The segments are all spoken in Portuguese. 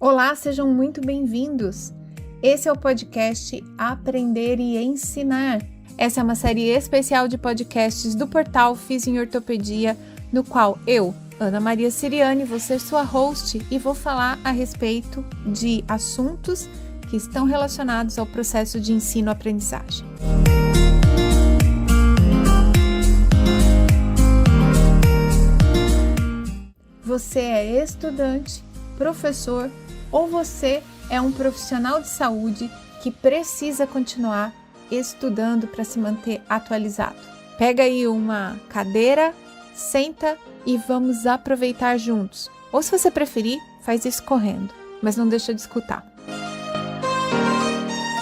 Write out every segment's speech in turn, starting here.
Olá, sejam muito bem-vindos! Esse é o podcast Aprender e Ensinar. Essa é uma série especial de podcasts do portal Fiz em Ortopedia, no qual eu, Ana Maria Siriani, vou ser sua host e vou falar a respeito de assuntos que estão relacionados ao processo de ensino-aprendizagem. Você é estudante, professor ou você é um profissional de saúde que precisa continuar estudando para se manter atualizado. Pega aí uma cadeira, senta e vamos aproveitar juntos. Ou se você preferir, faz isso correndo, mas não deixa de escutar.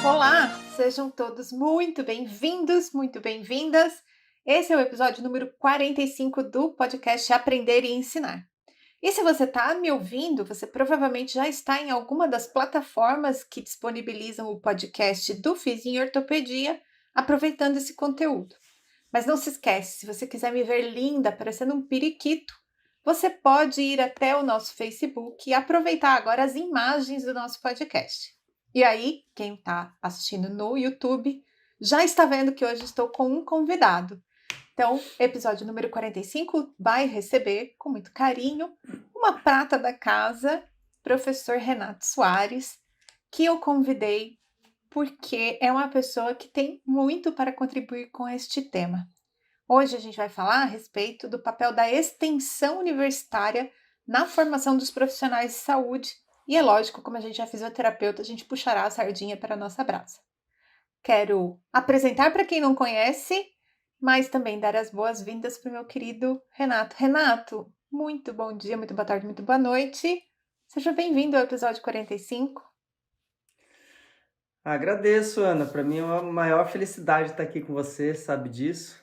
Olá, sejam todos muito bem-vindos, muito bem-vindas. Esse é o episódio número 45 do podcast Aprender e Ensinar. E se você está me ouvindo, você provavelmente já está em alguma das plataformas que disponibilizam o podcast do Fiz em Ortopedia, aproveitando esse conteúdo. Mas não se esquece, se você quiser me ver linda, parecendo um periquito, você pode ir até o nosso Facebook e aproveitar agora as imagens do nosso podcast. E aí, quem está assistindo no YouTube já está vendo que hoje estou com um convidado. Então, episódio número 45 vai receber, com muito carinho, uma prata da casa, professor Renato Soares, que eu convidei porque é uma pessoa que tem muito para contribuir com este tema. Hoje a gente vai falar a respeito do papel da extensão universitária na formação dos profissionais de saúde. E é lógico, como a gente é fisioterapeuta, a gente puxará a sardinha para a nossa brasa. Quero apresentar para quem não conhece, mas também dar as boas-vindas para o meu querido Renato. Renato, muito bom dia, muito boa tarde, muito boa noite. Seja bem-vindo ao episódio 45. Agradeço, Ana. Para mim é uma maior felicidade estar aqui com você, sabe disso.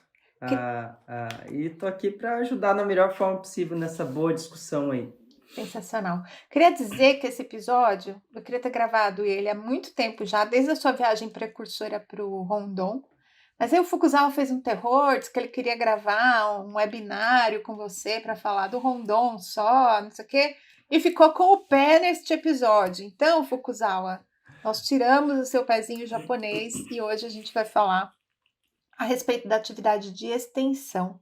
E estou aqui para ajudar da melhor forma possível nessa boa discussão aí. Sensacional. Queria dizer que esse episódio, eu queria ter gravado ele há muito tempo já, desde a sua viagem precursora para o Rondon. Mas aí o Fukuzawa fez um terror, disse que ele queria gravar um webinário com você para falar do Rondon só, não sei o quê, e ficou com o pé neste episódio. Então, Fukuzawa, nós tiramos o seu pezinho japonês e hoje a gente vai falar a respeito da atividade de extensão.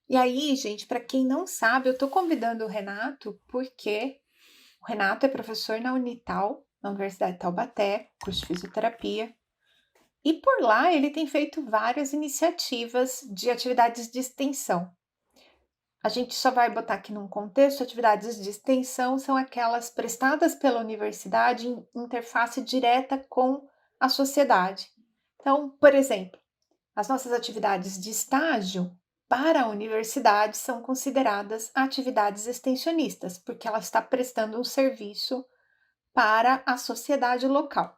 E aí, gente, para quem não sabe, eu estou convidando o Renato porque o Renato é professor na Unital, na Universidade de Taubaté, curso de fisioterapia. E por lá ele tem feito várias iniciativas de atividades de extensão. A gente só vai botar aqui num contexto, atividades de extensão são aquelas prestadas pela universidade em interface direta com a sociedade. Então, por exemplo, as nossas atividades de estágio para a universidade são consideradas atividades extensionistas, porque ela está prestando um serviço para a sociedade local.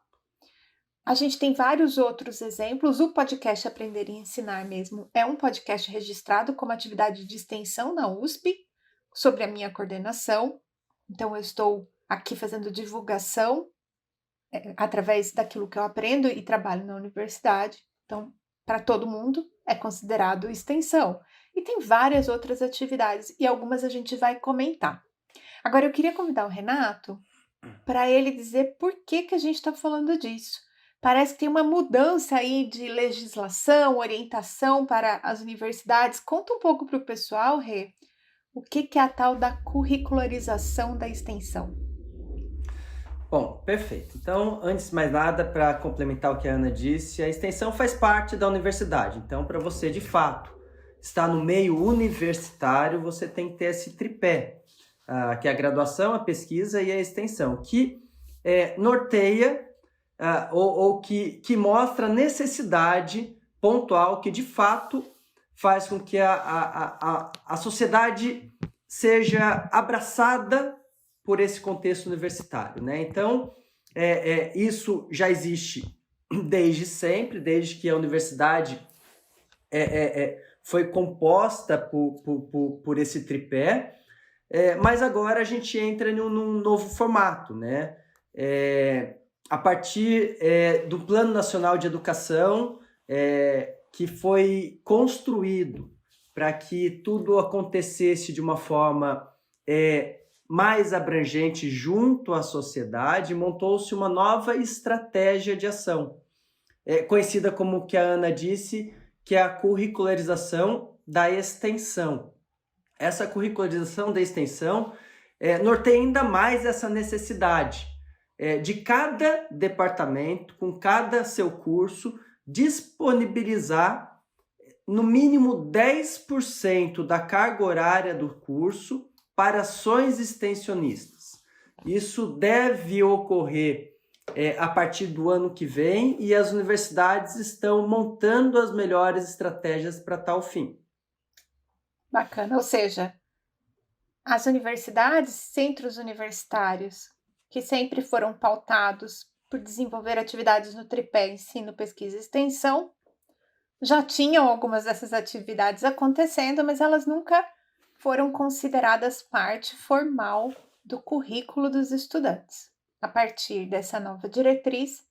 A gente tem vários outros exemplos. O podcast Aprender e Ensinar mesmo é um podcast registrado como atividade de extensão na USP, sobre a minha coordenação. Então, eu estou aqui fazendo divulgação através daquilo que eu aprendo e trabalho na universidade. Então, para todo mundo, é considerado extensão. E tem várias outras atividades, e algumas a gente vai comentar. Agora, eu queria convidar o Renato para ele dizer por que a gente está falando disso. Parece que tem uma mudança aí de legislação, orientação para as universidades. Conta um pouco para o pessoal, Rê, o que é a tal da curricularização da extensão. Bom, perfeito. Então, antes de mais nada, para complementar o que a Ana disse, a extensão faz parte da universidade. Então, para você, de fato, estar no meio universitário, você tem que ter esse tripé, que é a graduação, a pesquisa e a extensão, que norteia ou que mostra a necessidade pontual que, de fato, faz com que a sociedade seja abraçada por esse contexto universitário, né? Então, isso já existe desde sempre, desde que a universidade foi composta por esse tripé, mas agora a gente entra num novo formato, né? A partir do Plano Nacional de Educação, que foi construído para que tudo acontecesse de uma forma mais abrangente junto à sociedade, montou-se uma nova estratégia de ação, conhecida como que a Ana disse, que é a curricularização da extensão. Essa curricularização da extensão norteia ainda mais essa necessidade de cada departamento, com cada seu curso, disponibilizar no mínimo 10% da carga horária do curso para ações extensionistas. Isso deve ocorrer a partir do ano que vem e as universidades estão montando as melhores estratégias para tal fim. Bacana, ou seja, as universidades, centros universitários, que sempre foram pautados por desenvolver atividades no tripé ensino, pesquisa e extensão, já tinham algumas dessas atividades acontecendo, mas elas nunca foram consideradas parte formal do currículo dos estudantes. A partir dessa nova diretriz,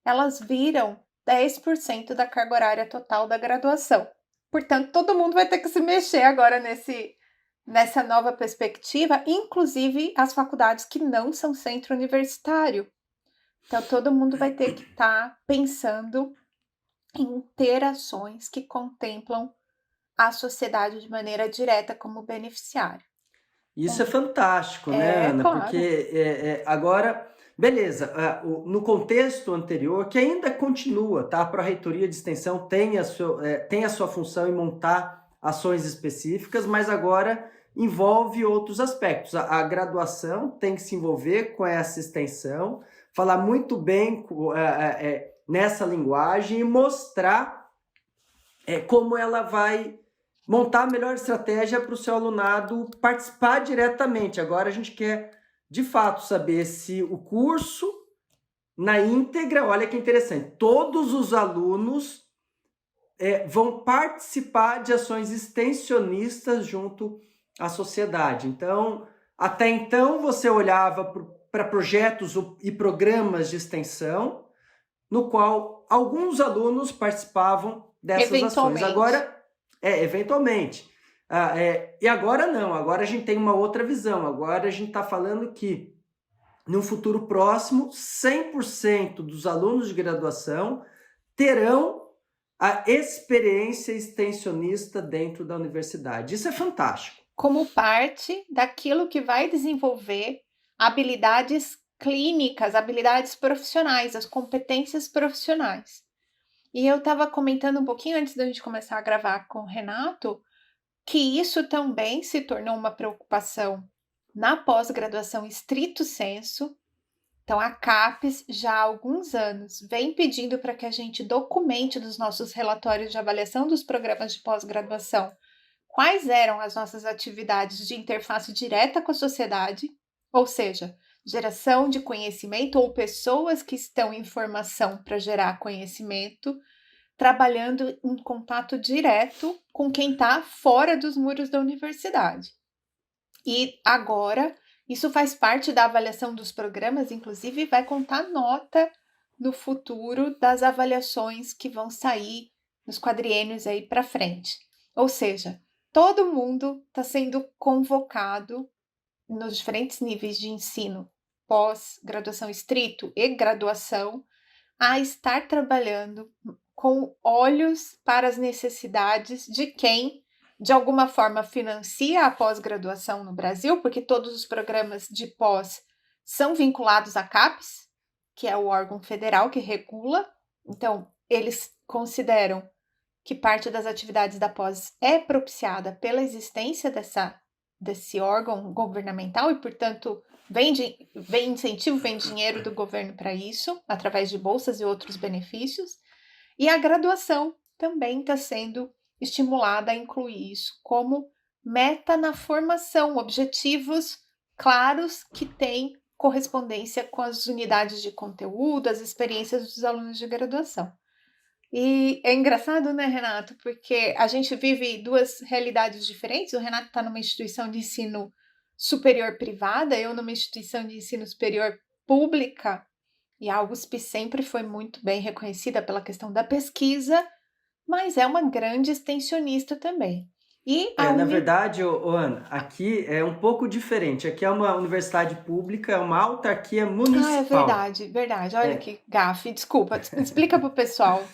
elas viram 10% da carga horária total da graduação. Portanto, todo mundo vai ter que se mexer agora nessa nova perspectiva, inclusive as faculdades que não são centro universitário. Então, todo mundo vai ter que estar pensando em ter ações que contemplam a sociedade de maneira direta como beneficiário. Isso é fantástico, né, Ana? Claro. Porque agora, beleza, no contexto anterior, que ainda continua, tá? A Pró-Reitoria de Extensão tem a sua função em montar ações específicas, mas agora envolve outros aspectos. A graduação tem que se envolver com essa extensão, falar muito bem nessa linguagem e mostrar como ela vai montar a melhor estratégia para o seu alunado participar diretamente. Agora a gente quer, de fato, saber se o curso, na íntegra, olha que interessante, todos os alunos vão participar de ações extensionistas junto à sociedade. Então, até então, você olhava para projetos e programas de extensão, no qual alguns alunos participavam dessas ações. Agora, eventualmente. E agora não, agora a gente tem uma outra visão. Agora a gente está falando que, no futuro próximo, 100% dos alunos de graduação terão a experiência extensionista dentro da universidade. Isso é fantástico. Como parte daquilo que vai desenvolver habilidades clínicas, habilidades profissionais, as competências profissionais. E eu estava comentando um pouquinho antes da gente começar a gravar com o Renato, que isso também se tornou uma preocupação na pós-graduação estrito sensu. Então, a CAPES, já há alguns anos, vem pedindo para que a gente documente nos nossos relatórios de avaliação dos programas de pós-graduação quais eram as nossas atividades de interface direta com a sociedade, ou seja, geração de conhecimento ou pessoas que estão em formação para gerar conhecimento, trabalhando em contato direto com quem está fora dos muros da universidade. E agora, isso faz parte da avaliação dos programas, inclusive vai contar nota no futuro das avaliações que vão sair nos quadriênios aí para frente. Ou seja, todo mundo está sendo convocado nos diferentes níveis de ensino, pós-graduação estrito e graduação, a estar trabalhando com olhos para as necessidades de quem, de alguma forma, financia a pós-graduação no Brasil, porque todos os programas de pós são vinculados à CAPES, que é o órgão federal que regula. Então, eles consideram que parte das atividades da pós é propiciada pela existência desse órgão governamental e, portanto, vem incentivo, vem dinheiro do governo para isso, através de bolsas e outros benefícios. E a graduação também está sendo estimulada a incluir isso como meta na formação, objetivos claros que têm correspondência com as unidades de conteúdo, as experiências dos alunos de graduação. E é engraçado, né, Renato? Porque a gente vive duas realidades diferentes. O Renato está numa instituição de ensino superior privada, eu numa instituição de ensino superior pública. E a USP sempre foi muito bem reconhecida pela questão da pesquisa, mas é uma grande extensionista também. E Na verdade, Ana, aqui é um pouco diferente. Aqui é uma universidade pública, é uma autarquia Ah, é municipal. verdade, verdade. Olha que gafe. Desculpa. Explica para o pessoal.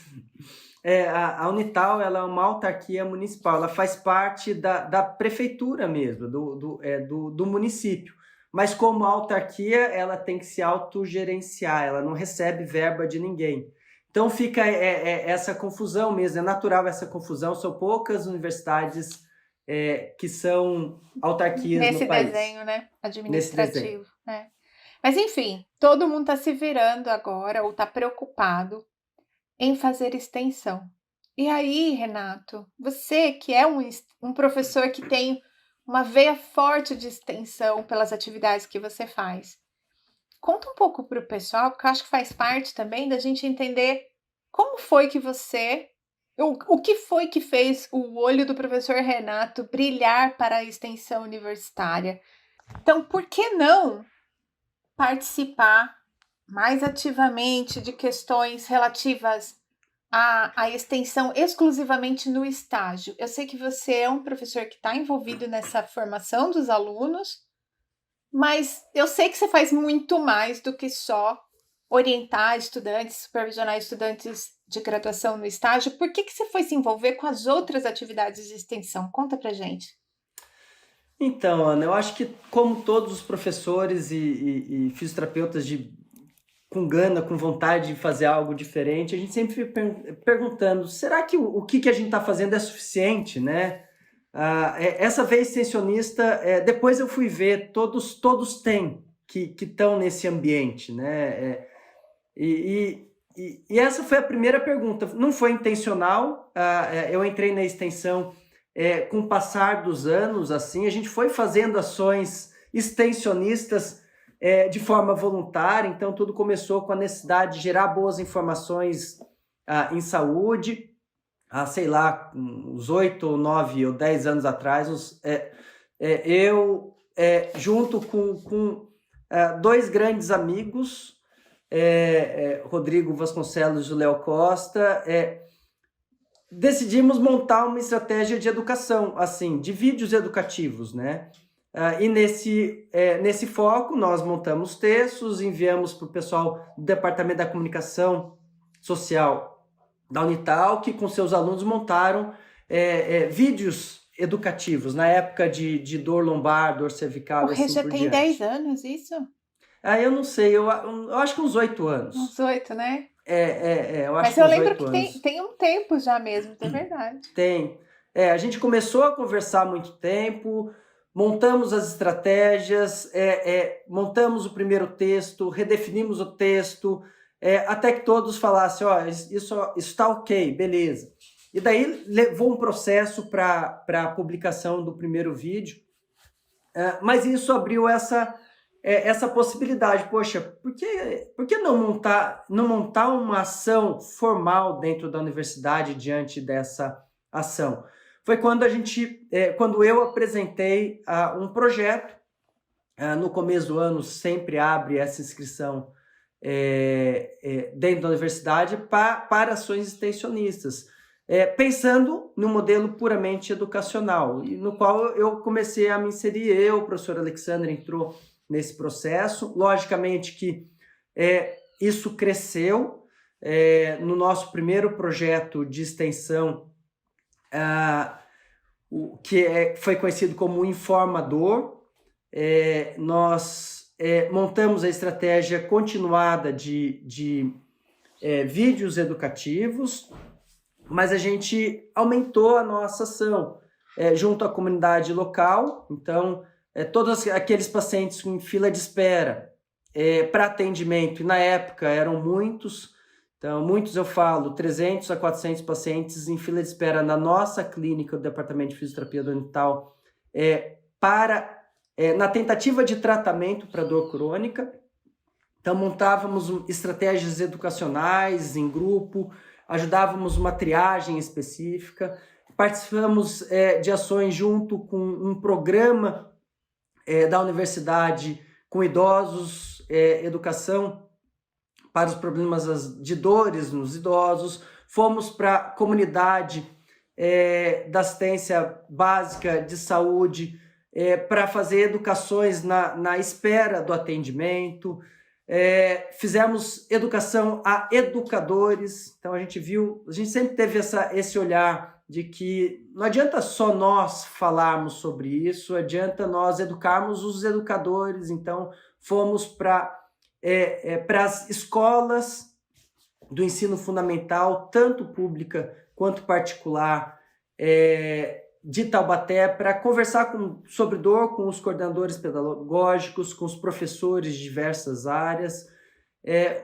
A Unital, ela é uma autarquia municipal, ela faz parte da prefeitura mesmo, do município. Mas como autarquia, ela tem que se autogerenciar, ela não recebe verba de ninguém. Então fica essa confusão mesmo, é natural essa confusão, são poucas universidades que são autarquias no Nesse país, desenho, né? nesse desenho. Administrativo. Né? Mas enfim, todo mundo está se virando agora ou está preocupado em fazer extensão. E aí, Renato, você que é um professor que tem uma veia forte de extensão pelas atividades que você faz, conta um pouco para o pessoal, porque eu acho que faz parte também da gente entender como foi que o que foi que fez o olho do professor Renato brilhar para a extensão universitária. Então, por que não participar mais ativamente de questões relativas à extensão exclusivamente no estágio? Eu sei que você é um professor que está envolvido nessa formação dos alunos, mas eu sei que você faz muito mais do que só orientar estudantes, supervisionar estudantes de graduação no estágio. Por que você foi se envolver com as outras atividades de extensão? Conta pra gente. Então, Ana, eu acho que como todos os professores e fisioterapeutas com gana, com vontade de fazer algo diferente, a gente sempre fica perguntando, será que o que a gente está fazendo é suficiente, né? Essa veia extensionista, depois eu fui ver, todos têm que estão nesse ambiente, né? E essa foi a primeira pergunta. Não foi intencional, eu entrei na extensão com o passar dos anos, assim, a gente foi fazendo ações extensionistas de forma voluntária, então tudo começou com a necessidade de gerar boas informações em saúde, sei lá, uns 8 ou 9 ou 10 anos atrás, eu, junto com dois grandes amigos, Rodrigo Vasconcelos e Léo Costa, decidimos montar uma estratégia de educação, assim, de vídeos educativos, né? E nesse foco, nós montamos textos, enviamos para o pessoal do Departamento da Comunicação Social da Unital, que com seus alunos montaram vídeos educativos, na época de dor lombar, dor cervical, e assim Já por tem diante. 10 anos isso? Eu não sei, eu acho que uns 8 anos. Uns 8, né? Eu acho Mas que eu uns lembro 8 que anos. tem um tempo já mesmo, é verdade. Tem. A gente começou a conversar há muito tempo, montamos as estratégias, montamos o primeiro texto, redefinimos o texto, até que todos falassem, isso está ok, beleza. E daí levou um processo para a publicação do primeiro vídeo, mas isso abriu essa possibilidade. Poxa, por que não montar uma ação formal dentro da universidade diante dessa ação? Foi quando eu apresentei um projeto, no começo do ano sempre abre essa inscrição dentro da universidade para ações extensionistas, pensando no modelo puramente educacional, e no qual eu comecei a me inserir, o professor Alexandre entrou nesse processo. Logicamente que isso cresceu. No nosso primeiro projeto de extensão, que foi conhecido como Informador, nós montamos a estratégia continuada de vídeos educativos, mas a gente aumentou a nossa ação junto à comunidade local. Então, todos aqueles pacientes em fila de espera para atendimento, e na época eram muitos, então muitos eu falo, 300 a 400 pacientes em fila de espera na nossa clínica do Departamento de Fisioterapia da Unital, na tentativa de tratamento para dor crônica. Então montávamos estratégias educacionais em grupo, ajudávamos uma triagem específica, participamos de ações junto com um programa da universidade com idosos, educação para os problemas de dores nos idosos. Fomos para a comunidade da assistência básica de saúde, para fazer educações na espera do atendimento. Fizemos educação a educadores. Então a gente sempre teve esse olhar de que não adianta só nós falarmos sobre isso, adianta nós educarmos os educadores. Então fomos para as escolas do ensino fundamental, tanto pública quanto particular, de Taubaté, para conversar sobre dor com os coordenadores pedagógicos, com os professores de diversas áreas,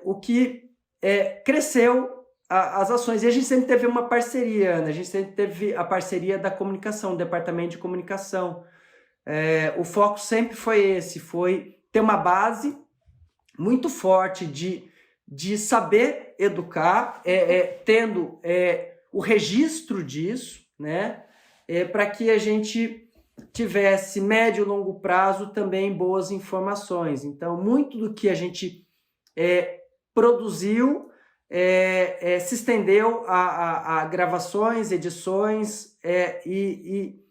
o que cresceu as ações. E a gente sempre teve uma parceria, Ana, a gente sempre teve a parceria da comunicação, do departamento de comunicação. O foco sempre foi ter uma base muito forte de saber educar, tendo o registro disso, né? Para que a gente tivesse médio e longo prazo também boas informações. Então, muito do que a gente produziu se estendeu a gravações, edições e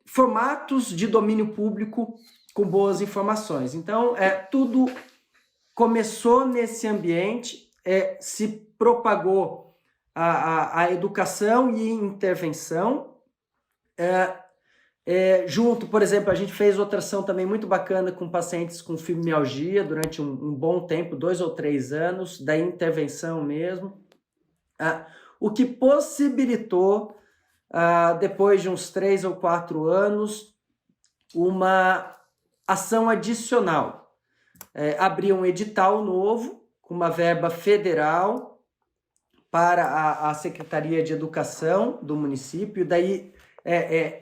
formatos de domínio público com boas informações. Então, tudo começou nesse ambiente, se propagou a educação e intervenção. Junto, por exemplo, a gente fez outra ação também muito bacana com pacientes com fibromialgia durante um bom tempo, 2 ou 3 anos, da intervenção mesmo. O que possibilitou, depois de uns 3 ou 4 anos, uma ação adicional. Abrir um edital novo, com uma verba federal, para a Secretaria de Educação do município. Daí,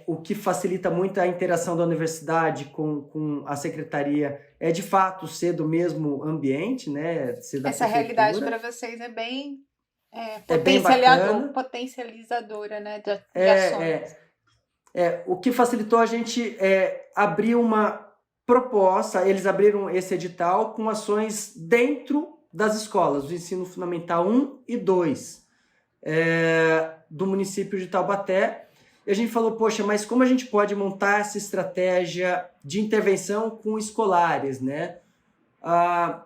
o que facilita muito a interação da universidade com a secretaria de fato, ser do mesmo ambiente, né? Ser da Essa realidade para vocês é bem potencializadora, né, de ações. O que facilitou a gente abrir uma proposta, eles abriram esse edital com ações dentro das escolas, do ensino fundamental 1 e 2 do município de Taubaté. E a gente falou, poxa, mas como a gente pode montar essa estratégia de intervenção com escolares, né? A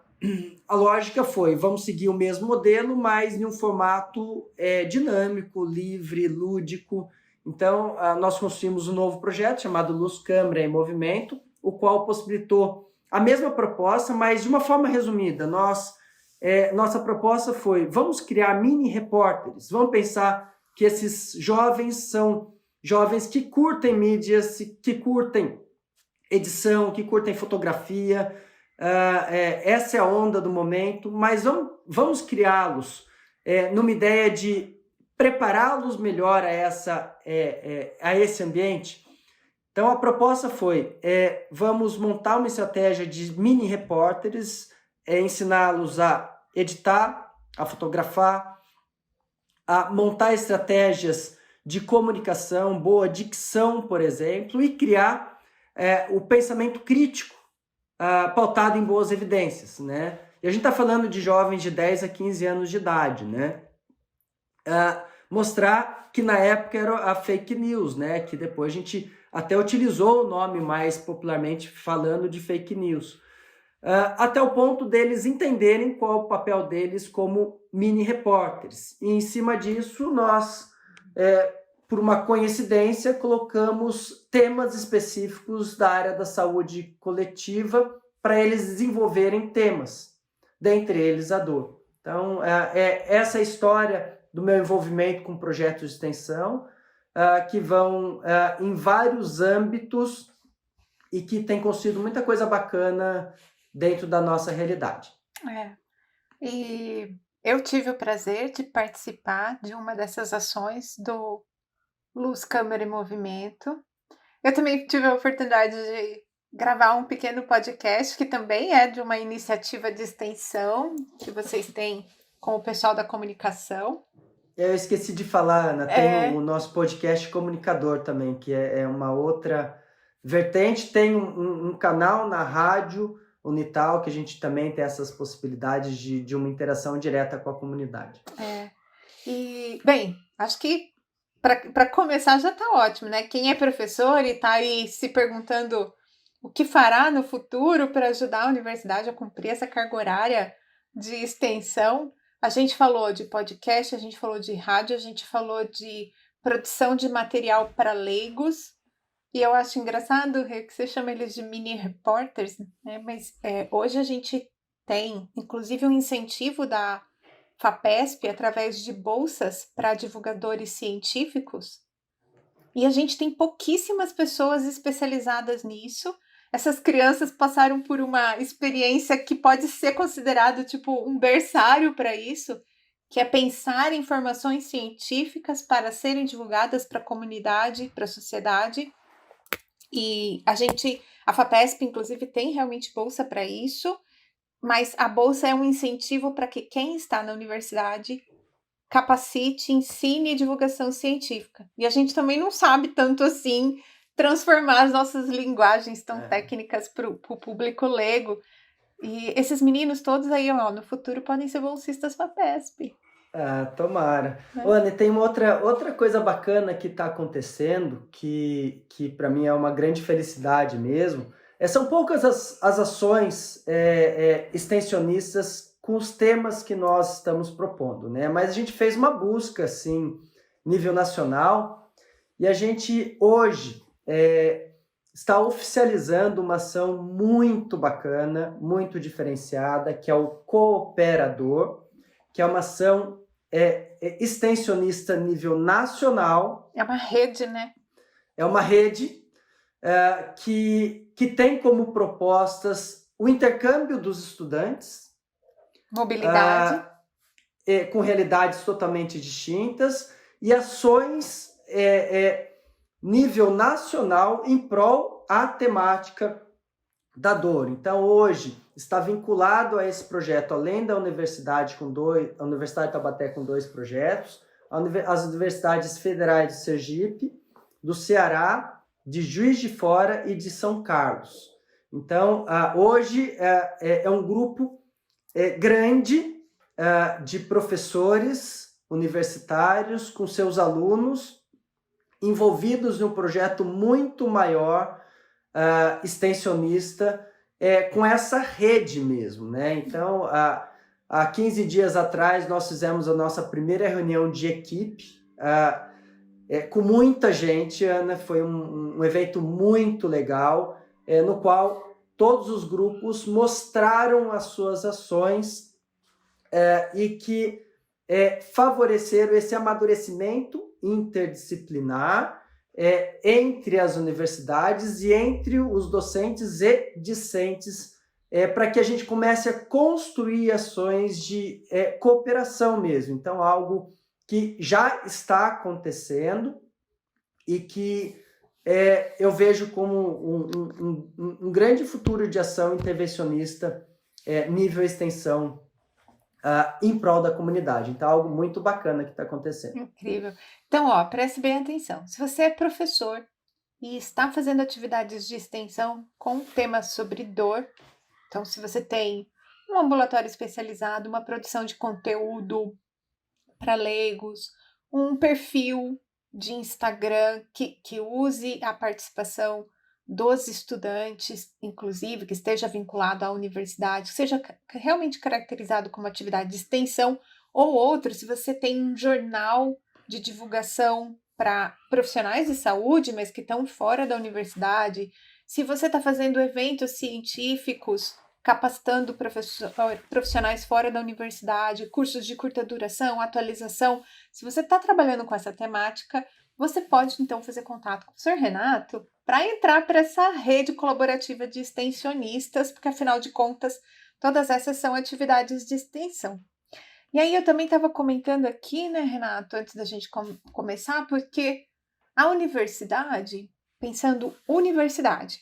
lógica foi, vamos seguir o mesmo modelo, mas em um formato dinâmico, livre, lúdico. Então, nós construímos um novo projeto chamado Luz, Câmara e Movimento, o qual possibilitou a mesma proposta, mas de uma forma resumida. Nossa proposta foi, vamos criar mini repórteres, vamos pensar que esses jovens são jovens que curtem mídias, que curtem edição, que curtem fotografia, essa é a onda do momento, mas vamos criá-los numa ideia de prepará-los melhor a esse ambiente. Então a proposta foi, vamos montar uma estratégia de mini repórteres, ensiná-los a editar, a fotografar, a montar estratégias de comunicação, boa dicção, por exemplo, e criar o pensamento crítico pautado em boas evidências, né? E a gente está falando de jovens de 10 a 15 anos de idade, né? Mostrar que na época era a fake news, né? Que depois a gente até utilizou o nome mais popularmente falando de fake news. Até o ponto deles entenderem qual o papel deles como mini repórteres. E em cima disso, nós, por uma coincidência, colocamos temas específicos da área da saúde coletiva para eles desenvolverem temas, dentre eles a dor. Então, essa é a história do meu envolvimento com projetos de extensão, que vão em vários âmbitos e que tem construído muita coisa bacana dentro da nossa realidade. E eu tive o prazer de participar de uma dessas ações do Luz, Câmara e Movimento. Eu também tive a oportunidade de gravar um pequeno podcast, que também é de uma iniciativa de extensão que vocês têm com o pessoal da comunicação. Eu esqueci de falar, Ana, tem o nosso podcast Comunicador também, que é uma outra vertente. Tem um canal na rádio Unital, que a gente também tem essas possibilidades de uma interação direta com a comunidade. E, bem, acho que para começar já está ótimo, né? Quem é professor e está aí se perguntando o que fará no futuro para ajudar a universidade a cumprir essa carga horária de extensão. A gente falou de podcast, a gente falou de rádio, a gente falou de produção de material para leigos. E eu acho engraçado que você chama eles de mini repórteres, né? Mas hoje a gente tem, inclusive, um incentivo da FAPESP através de bolsas para divulgadores científicos. E a gente tem pouquíssimas pessoas especializadas nisso. Essas crianças passaram por uma experiência que pode ser considerado tipo um berçário para isso, que é pensar informações científicas para serem divulgadas para a comunidade, para a sociedade. E a FAPESP, inclusive, tem realmente bolsa para isso, mas a bolsa é um incentivo para que quem está na universidade capacite, ensine divulgação científica. E a gente também não sabe tanto assim transformar as nossas linguagens tão técnicas para o público leigo. E esses meninos todos aí, ó, no futuro podem ser bolsistas FAPESP. Tomara. Ana, tem uma outra coisa bacana que está acontecendo, que para mim é uma grande felicidade mesmo. São poucas as ações extensionistas com os temas que nós estamos propondo, né? Mas a gente fez uma busca, assim, nível nacional, e a gente hoje está oficializando uma ação muito bacana, muito diferenciada, que é o Cooperador, que é uma ação extensionista nível nacional. É uma rede, né? É uma rede que tem como propostas o intercâmbio dos estudantes. Mobilidade. Com realidades totalmente distintas e ações nível nacional em prol à temática da dor. Então, hoje, está vinculado a esse projeto, além da universidade a Universidade de Taubaté com 2 projetos, as universidades federais de Sergipe, do Ceará, de Juiz de Fora e de São Carlos. Então, hoje é um grupo grande de professores universitários com seus alunos envolvidos em um projeto muito maior, extensionista, com essa rede mesmo, né? Então, há 15 dias atrás, nós fizemos a nossa primeira reunião de equipe, com muita gente, Ana, foi um evento muito legal, no qual todos os grupos mostraram as suas ações e que favoreceram esse amadurecimento interdisciplinar entre as universidades e entre os docentes e discentes, para que a gente comece a construir ações de cooperação mesmo. Então, algo que já está acontecendo e que eu vejo como um grande futuro de ação intervencionista nível extensão em prol da comunidade. Então, algo muito bacana que está acontecendo. Incrível. Então, ó, preste bem atenção. Se você é professor e está fazendo atividades de extensão com temas sobre dor, então, se você tem um ambulatório especializado, uma produção de conteúdo para leigos, um perfil de Instagram que use a participação dos estudantes, inclusive, que esteja vinculado à universidade, que seja realmente caracterizado como atividade de extensão, ou outro, se você tem um jornal de divulgação para profissionais de saúde, mas que estão fora da universidade, se você está fazendo eventos científicos, capacitando profissionais fora da universidade, cursos de curta duração, atualização, se você está trabalhando com essa temática, você pode, então, fazer contato com o Sr. Renato para entrar para essa rede colaborativa de extensionistas, porque, afinal de contas, todas essas são atividades de extensão. E aí eu também estava comentando aqui, né, Renato, antes da gente começar, porque a universidade, pensando universidade,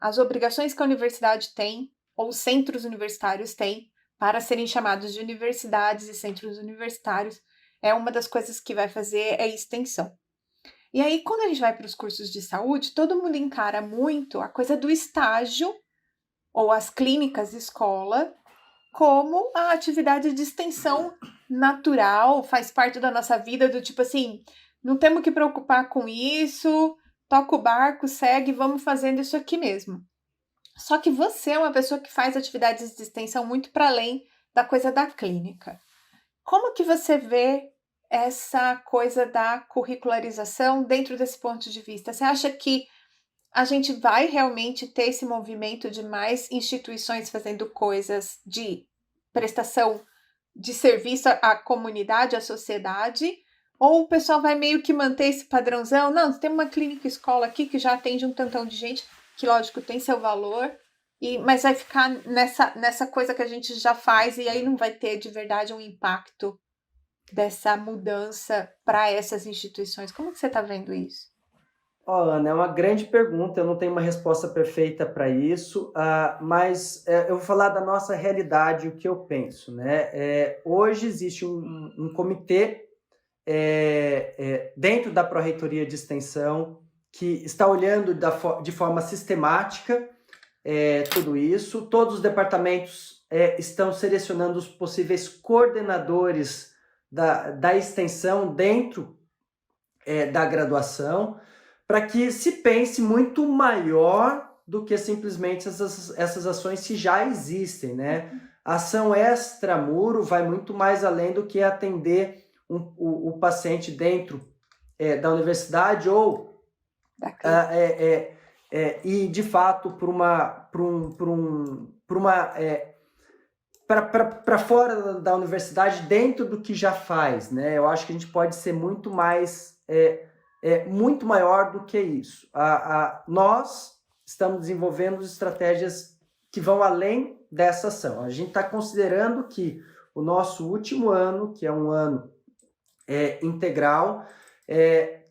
as obrigações que a universidade tem, ou os centros universitários têm, para serem chamados de universidades e centros universitários, uma das coisas que vai fazer é extensão. E aí, quando a gente vai para os cursos de saúde, todo mundo encara muito a coisa do estágio ou as clínicas escola como a atividade de extensão natural, faz parte da nossa vida, do tipo assim, não temos que preocupar com isso, toca o barco, segue, vamos fazendo isso aqui mesmo. Só que você é uma pessoa que faz atividades de extensão muito para além da coisa da clínica. Como que você vê essa coisa da curricularização dentro desse ponto de vista? Você acha que a gente vai realmente ter esse movimento de mais instituições fazendo coisas de prestação de serviço à comunidade, à sociedade? Ou o pessoal vai meio que manter esse padrãozão? Não, tem uma clínica escola aqui que já atende um tantão de gente, que lógico tem seu valor, mas vai ficar nessa coisa que a gente já faz e aí não vai ter de verdade um impacto dessa mudança para essas instituições. Como que você está vendo isso? Ana, é uma grande pergunta, eu não tenho uma resposta perfeita para isso, mas eu vou falar da nossa realidade, o que eu penso, né? Hoje existe um comitê dentro da Pró-Reitoria de Extensão que está olhando de forma sistemática tudo isso. Todos os departamentos estão selecionando os possíveis coordenadores da extensão dentro da graduação, para que se pense muito maior do que simplesmente essas ações que já existem, né? A ação extramuro vai muito mais além do que atender o paciente dentro da universidade ou e de fato para fora da universidade dentro do que já faz, né? Eu acho que a gente pode ser muito mais muito maior do que isso. Nós estamos desenvolvendo estratégias que vão além dessa ação. A gente está considerando que o nosso último ano, que é um ano integral,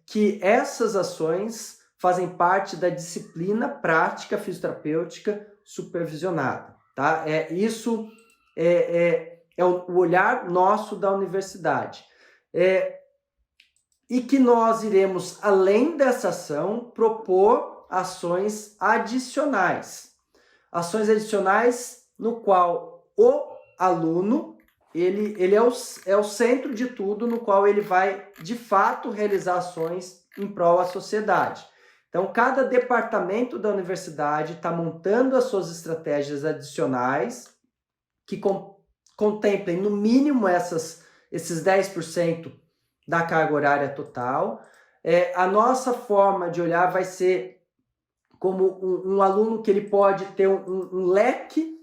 que essas ações fazem parte da disciplina prática fisioterapêutica supervisionada. Tá? Isso é o olhar nosso da universidade. E que nós iremos, além dessa ação, propor ações adicionais. Ações adicionais no qual o aluno, ele é o centro de tudo, no qual ele vai, de fato, realizar ações em prol à sociedade. Então, cada departamento da universidade está montando as suas estratégias adicionais, que contemplem, no mínimo, esses 10% da carga horária total. A nossa forma de olhar vai ser como um aluno que ele pode ter um leque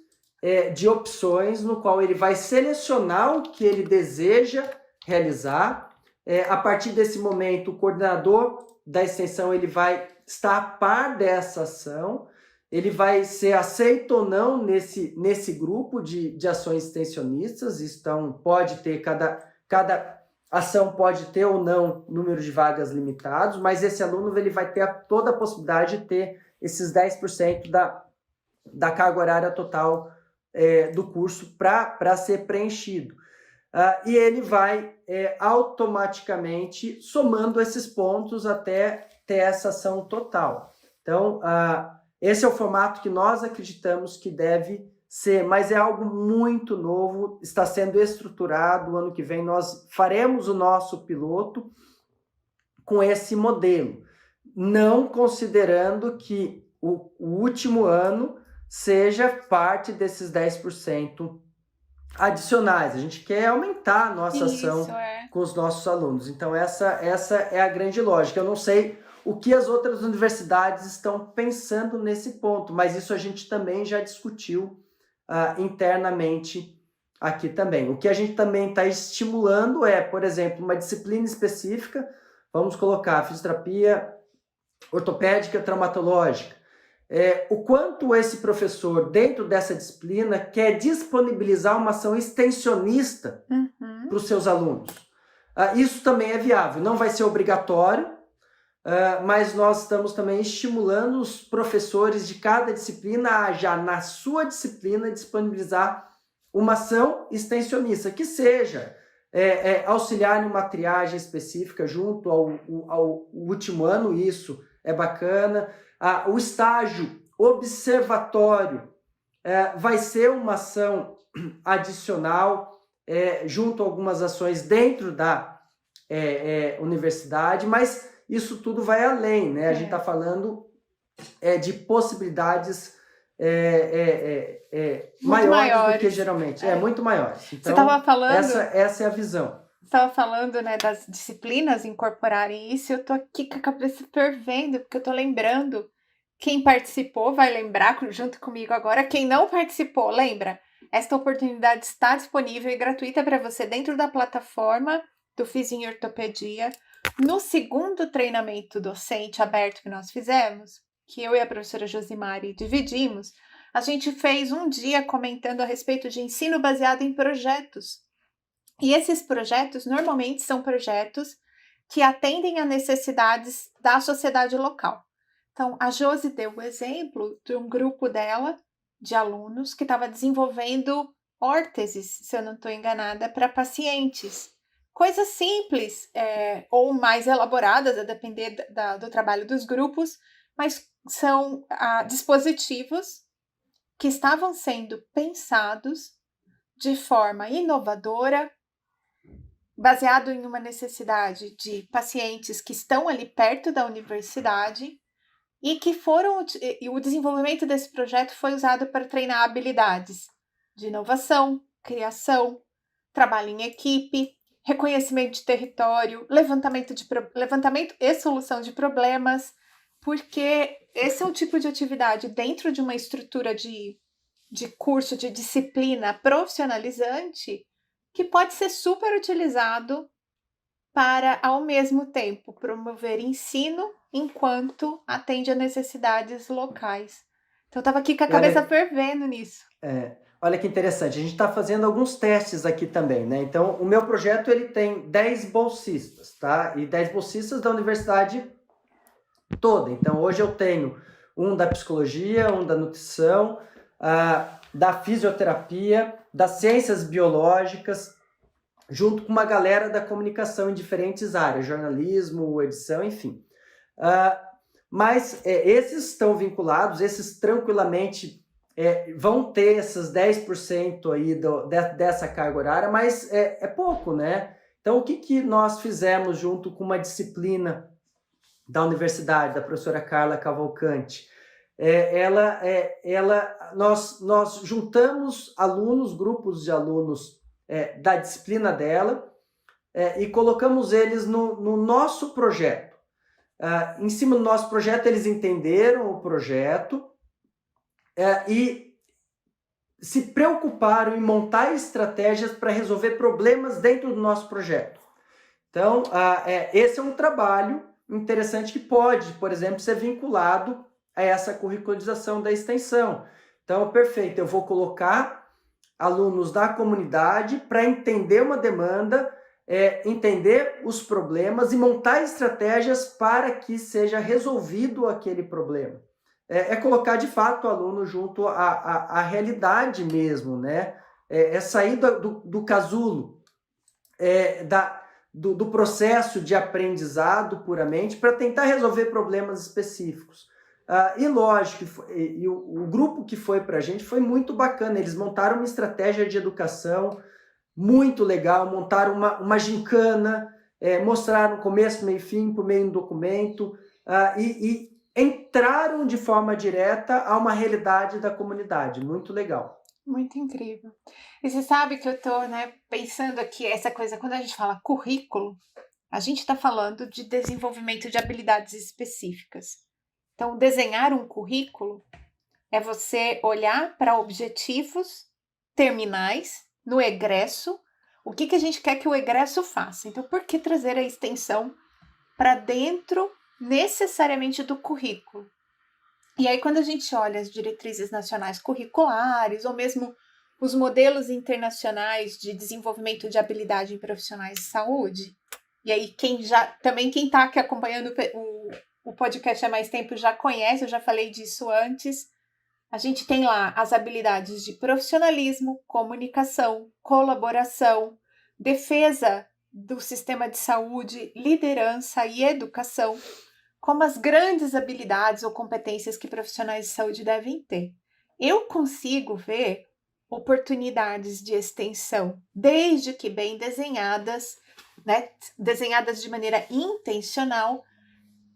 de opções no qual ele vai selecionar o que ele deseja realizar. A partir desse momento, o coordenador da extensão ele vai estar a par dessa ação, ele vai ser aceito ou não nesse grupo de ações extensionistas. Então, pode ter cada ação pode ter ou não número de vagas limitados, mas esse aluno ele vai ter toda a possibilidade de ter esses 10% da carga horária total do curso para ser preenchido. E ele vai automaticamente somando esses pontos até ter essa ação total. Então, esse é o formato que nós acreditamos que deve ser, mas é algo muito novo, está sendo estruturado. Ano que vem nós faremos o nosso piloto com esse modelo, não considerando que o último ano seja parte desses 10% adicionais. A gente quer aumentar a nossa ação com os nossos alunos. Então essa é a grande lógica. Eu não sei o que as outras universidades estão pensando nesse ponto, mas isso a gente também já discutiu internamente aqui também. O que a gente também está estimulando por exemplo, uma disciplina específica, vamos colocar fisioterapia ortopédica traumatológica. O quanto esse professor, dentro dessa disciplina, quer disponibilizar uma ação extensionista para os seus alunos. Isso também é viável, não vai ser obrigatório, mas nós estamos também estimulando os professores de cada disciplina a já na sua disciplina disponibilizar uma ação extensionista, que seja auxiliar em uma triagem específica junto ao último ano. Isso é bacana. O estágio observatório vai ser uma ação adicional junto a algumas ações dentro da universidade, mas isso tudo vai além, né? A gente está falando de possibilidades maiores do que geralmente. Muito maiores. Então, você estava falando, essa é a visão. Você estava falando, né, das disciplinas incorporarem isso, eu tô aqui com a cabeça fervendo, porque eu tô lembrando. Quem participou vai lembrar junto comigo agora. Quem não participou, lembra? Esta oportunidade está disponível e gratuita para você dentro da plataforma do Fiz em Ortopedia. No segundo treinamento docente aberto que nós fizemos, que eu e a professora Josimari dividimos, a gente fez um dia comentando a respeito de ensino baseado em projetos. E esses projetos normalmente são projetos que atendem a necessidades da sociedade local. Então, a Josi deu o exemplo de um grupo dela, de alunos, que estava desenvolvendo órteses, se eu não estou enganada, para pacientes. Coisas simples ou mais elaboradas, a depender do trabalho dos grupos, mas são dispositivos que estavam sendo pensados de forma inovadora, baseado em uma necessidade de pacientes que estão ali perto da universidade e o desenvolvimento desse projeto foi usado para treinar habilidades de inovação, criação, trabalho em equipe, reconhecimento de território, levantamento e solução de problemas, porque esse é um tipo de atividade dentro de uma estrutura de curso, de disciplina profissionalizante, que pode ser super utilizado para, ao mesmo tempo, promover ensino enquanto atende a necessidades locais. Então, eu estava aqui com a cabeça fervendo nisso. Olha que interessante, a gente está fazendo alguns testes aqui também, né? Então, o meu projeto ele tem 10 bolsistas, tá? E 10 bolsistas da universidade toda. Então, hoje eu tenho um da psicologia, um da nutrição, da fisioterapia, das ciências biológicas, junto com uma galera da comunicação em diferentes áreas, jornalismo, edição, enfim. Mas esses estão vinculados, esses tranquilamente vão ter esses 10% aí dessa carga horária, mas é pouco, né? Então, o que nós fizemos junto com uma disciplina da universidade, da professora Carla Cavalcante? Nós juntamos grupos de alunos da disciplina dela e colocamos eles no nosso projeto. Em cima do nosso projeto, eles entenderam o projeto e se preocuparam em montar estratégias para resolver problemas dentro do nosso projeto. Então, esse é um trabalho interessante que pode, por exemplo, ser vinculado a essa curricularização da extensão. Então, perfeito, eu vou colocar alunos da comunidade para entender uma demanda, entender os problemas e montar estratégias para que seja resolvido aquele problema. Colocar, de fato, o aluno junto à realidade mesmo, né? Sair do casulo, do processo de aprendizado puramente para tentar resolver problemas específicos. E lógico, o grupo que foi para a gente foi muito bacana. Eles montaram uma estratégia de educação muito legal, montaram uma gincana, mostraram começo, meio e fim, por meio do documento, e entraram de forma direta a uma realidade da comunidade. Muito legal. Muito incrível. E você sabe que eu estou pensando aqui, essa coisa, quando a gente fala currículo, a gente está falando de desenvolvimento de habilidades específicas. Então, desenhar um currículo é você olhar para objetivos terminais no egresso, o que a gente quer que o egresso faça. Então, por que trazer a extensão para dentro necessariamente do currículo? E aí, quando a gente olha as diretrizes nacionais curriculares, ou mesmo os modelos internacionais de desenvolvimento de habilidade em profissionais de saúde, e aí quem está aqui acompanhando o podcast há mais tempo já conhece, eu já falei disso antes, a gente tem lá as habilidades de profissionalismo, comunicação, colaboração, defesa do sistema de saúde, liderança e educação, como as grandes habilidades ou competências que profissionais de saúde devem ter. Eu consigo ver oportunidades de extensão, desde que bem desenhadas, né, desenhadas de maneira intencional,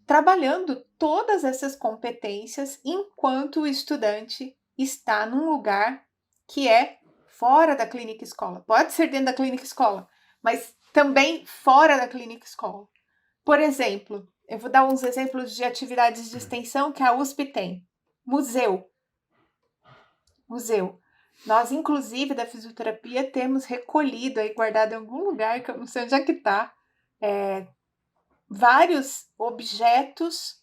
trabalhando todas essas competências enquanto o estudante está num lugar que é fora da clínica escola. Pode ser dentro da clínica escola, mas também fora da clínica escola. Por exemplo, eu vou dar uns exemplos de atividades de extensão que a USP tem. Museu. Nós, inclusive, da fisioterapia, temos recolhido aí, guardado em algum lugar, que eu não sei onde é que está, vários objetos,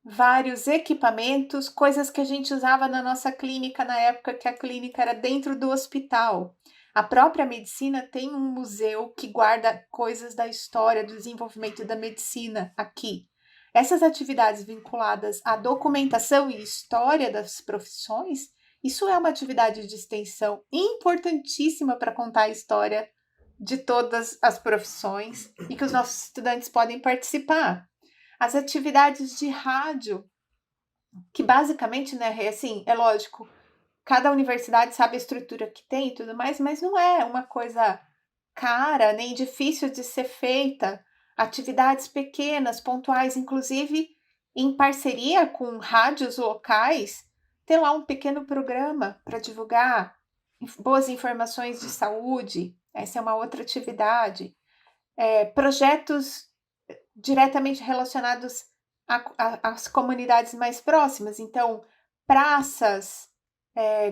vários equipamentos, coisas que a gente usava na nossa clínica na época que a clínica era dentro do hospital. A própria medicina tem um museu que guarda coisas da história, do desenvolvimento da medicina aqui. Essas atividades vinculadas à documentação e história das profissões, isso é uma atividade de extensão importantíssima para contar a história de todas as profissões e que os nossos estudantes podem participar. As atividades de rádio, que basicamente, né, assim, é lógico, cada universidade sabe a estrutura que tem e tudo mais, mas não é uma coisa cara nem difícil de ser feita. Atividades pequenas, pontuais, inclusive em parceria com rádios locais, ter lá um pequeno programa para divulgar boas informações de saúde. Essa é uma outra atividade. Projetos diretamente relacionados às comunidades mais próximas. Então, praças,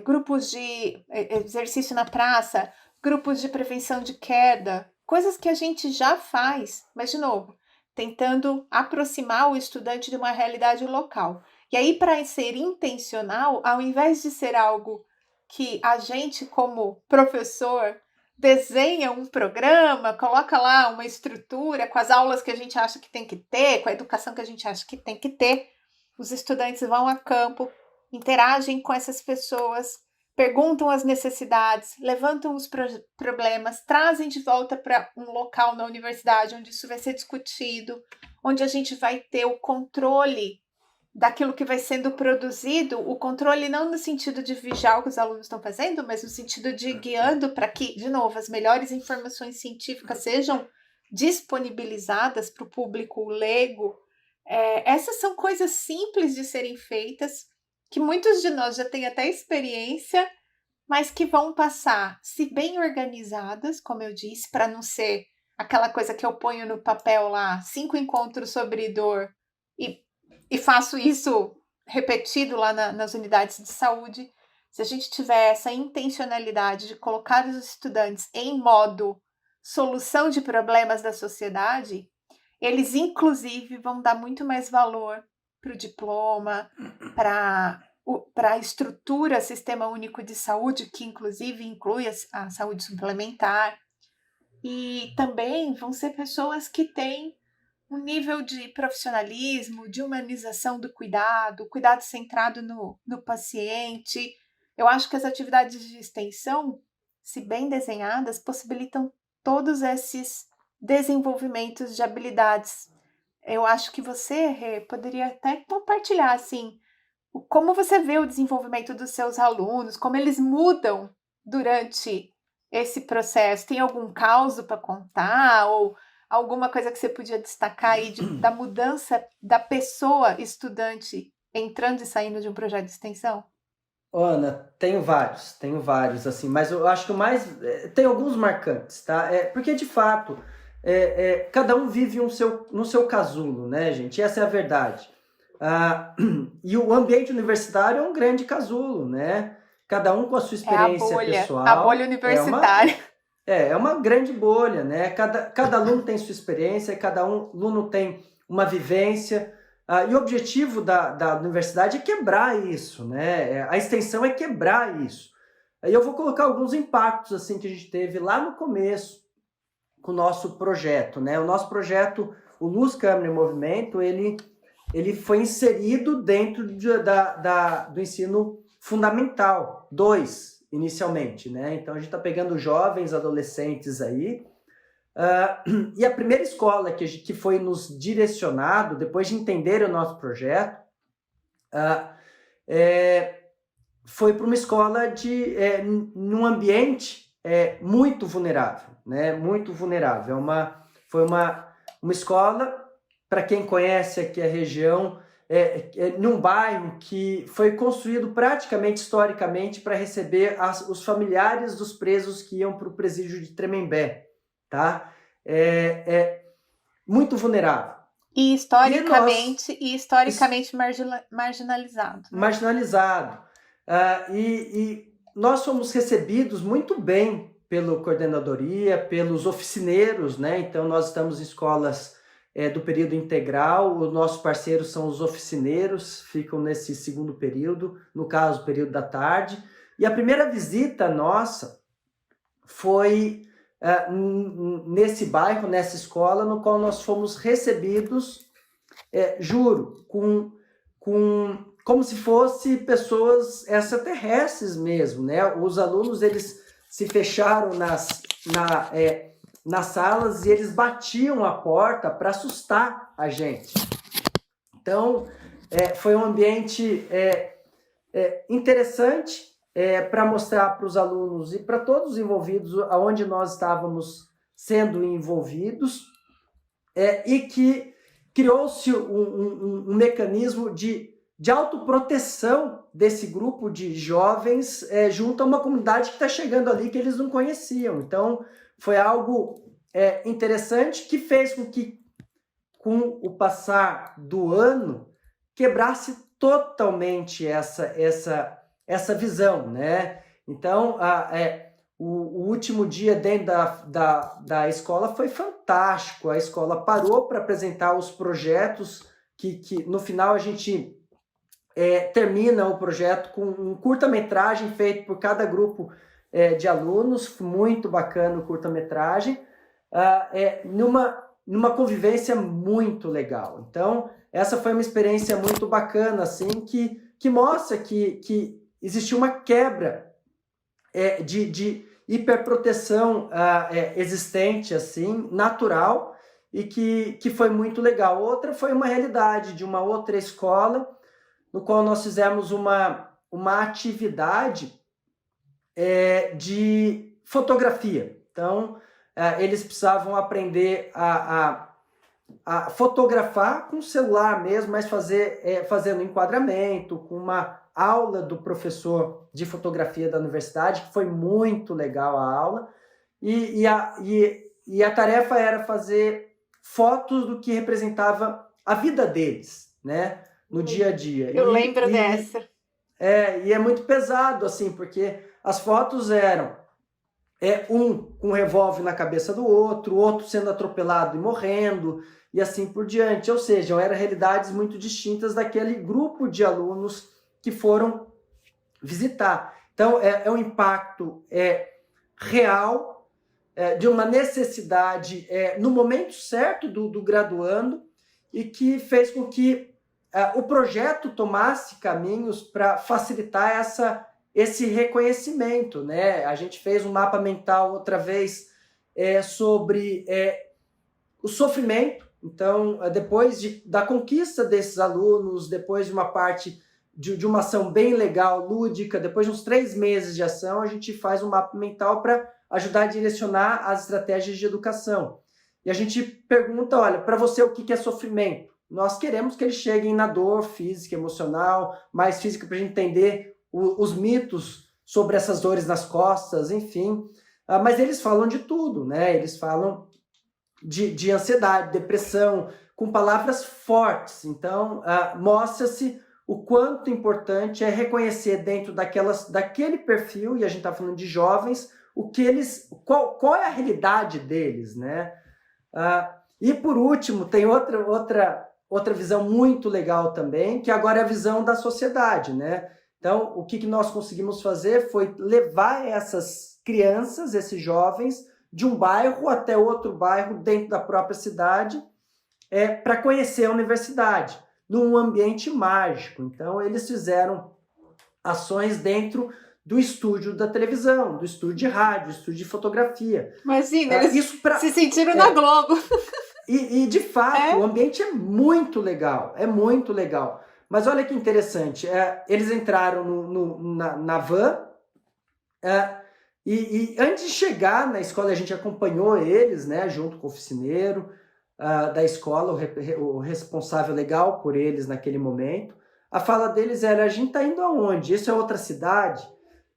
grupos de exercício na praça, grupos de prevenção de queda, coisas que a gente já faz, mas, de novo, tentando aproximar o estudante de uma realidade local. E aí, para ser intencional, ao invés de ser algo que a gente, como professor, desenha um programa, coloca lá uma estrutura com as aulas que a gente acha que tem que ter, com a educação que a gente acha que tem que ter, os estudantes vão a campo, interagem com essas pessoas, perguntam as necessidades, levantam os problemas, trazem de volta para um local na universidade onde isso vai ser discutido, onde a gente vai ter o controle daquilo que vai sendo produzido, o controle não no sentido de vigiar o que os alunos estão fazendo, mas no sentido de guiando para que, de novo, as melhores informações científicas sejam disponibilizadas para o público leigo. Essas são coisas simples de serem feitas, que muitos de nós já têm até experiência, mas que vão passar, se bem organizadas, como eu disse, para não ser aquela coisa que eu ponho no papel lá, 5 encontros sobre dor, e faço isso repetido lá nas unidades de saúde. Se a gente tiver essa intencionalidade de colocar os estudantes em modo solução de problemas da sociedade, eles, inclusive, vão dar muito mais valor para o diploma, para a estrutura Sistema Único de Saúde, que, inclusive, inclui a saúde suplementar. E também vão ser pessoas que têm um nível de profissionalismo, de humanização do cuidado, cuidado centrado no paciente. Eu acho que as atividades de extensão, se bem desenhadas, possibilitam todos esses desenvolvimentos de habilidades. Eu acho que você, Rê, poderia até compartilhar, assim, como você vê o desenvolvimento dos seus alunos, como eles mudam durante esse processo. Tem algum caso para contar ou alguma coisa que você podia destacar aí da mudança da pessoa estudante entrando e saindo de um projeto de extensão? Ana, tenho vários, assim, mas eu acho que o mais. Tem alguns marcantes, tá? Porque, de fato, cada um vive no seu casulo, né, gente? Essa é a verdade. E o ambiente universitário é um grande casulo, né? Cada um com a sua experiência pessoal. A bolha universitária. É uma grande bolha, né? Cada aluno tem sua experiência, cada aluno tem uma vivência. E o objetivo da universidade é quebrar isso, né? A extensão é quebrar isso. Aí eu vou colocar alguns impactos assim que a gente teve lá no começo com o nosso projeto, né? O nosso projeto, o Luz, Câmara e Movimento, ele foi inserido dentro do ensino fundamental 2, inicialmente, né? Então a gente está pegando jovens, adolescentes aí, e a primeira escola que foi nos direcionado, depois de entender o nosso projeto, foi para uma escola num ambiente muito vulnerável, né? Muito vulnerável. Foi uma escola, para quem conhece aqui a região, num bairro que foi construído praticamente historicamente para receber os familiares dos presos que iam para o presídio de Tremembé, tá? Muito vulnerável. E historicamente marginalizado. Né? Marginalizado. E nós fomos recebidos muito bem pela coordenadoria, pelos oficineiros, né? Então, nós estamos em escolas do período integral, os nossos parceiros são os oficineiros, ficam nesse segundo período, no caso, o período da tarde. E a primeira visita nossa foi nesse bairro, nessa escola, no qual nós fomos recebidos, juro, como se fossem pessoas extraterrestres mesmo, né? Os alunos, eles se fecharam nas salas e eles batiam a porta para assustar a gente. Então, foi um ambiente interessante para mostrar para os alunos e para todos os envolvidos aonde nós estávamos sendo envolvidos, e que criou-se um mecanismo de autoproteção desse grupo de jovens junto a uma comunidade que está chegando ali que eles não conheciam. Então, foi algo interessante que fez com que, com o passar do ano, quebrasse totalmente essa visão, né? Então, o último dia dentro da escola foi fantástico. A escola parou para apresentar os projetos que no final a gente termina o projeto com um curta-metragem feito por cada grupo de alunos, muito bacana o curta-metragem, numa convivência muito legal. Então, essa foi uma experiência muito bacana, assim, que mostra que existiu uma quebra de hiperproteção existente, assim, natural, e que foi muito legal. Outra foi uma realidade de uma outra escola, no qual nós fizemos uma atividade de fotografia. Então, eles precisavam aprender a fotografar com o celular mesmo, mas fazendo enquadramento, com uma aula do professor de fotografia da universidade, que foi muito legal a aula, e a tarefa era fazer fotos do que representava a vida deles, né, no dia a dia. Eu lembro dessa. E é muito pesado, assim, porque as fotos eram um com um revólver na cabeça do outro, o outro sendo atropelado e morrendo, e assim por diante. Ou seja, eram realidades muito distintas daquele grupo de alunos que foram visitar. Então, é um impacto real, de uma necessidade no momento certo do graduando, e que fez com que o projeto tomasse caminhos para facilitar esse reconhecimento, né? A gente fez um mapa mental outra vez sobre o sofrimento. Então, depois da conquista desses alunos, depois de uma parte de uma ação bem legal, lúdica, depois de uns 3 meses de ação, a gente faz um mapa mental para ajudar a direcionar as estratégias de educação. E a gente pergunta, olha, para você o que é sofrimento? Nós queremos que eles cheguem na dor física, emocional, mais física, para a gente entender os mitos sobre essas dores nas costas, enfim. Mas eles falam de tudo, né? Eles falam de ansiedade, depressão, com palavras fortes. Então, mostra-se o quanto importante é reconhecer dentro daquele perfil, e a gente está falando de jovens, qual é a realidade deles, né? E por último, tem outra visão muito legal também, que agora é a visão da sociedade, né? Então, o que nós conseguimos fazer foi levar essas crianças, esses jovens, de um bairro até outro bairro dentro da própria cidade, para conhecer a universidade, num ambiente mágico. Então, eles fizeram ações dentro do estúdio da televisão, do estúdio de rádio, do estúdio de fotografia. Imagina, eles se sentiram na Globo. E de fato, o ambiente é muito legal, Mas olha que interessante, eles entraram na van, e antes de chegar na escola, a gente acompanhou eles, né, junto com o oficineiro da escola, o responsável legal por eles naquele momento. A fala deles era: a gente tá indo aonde? Isso é outra cidade?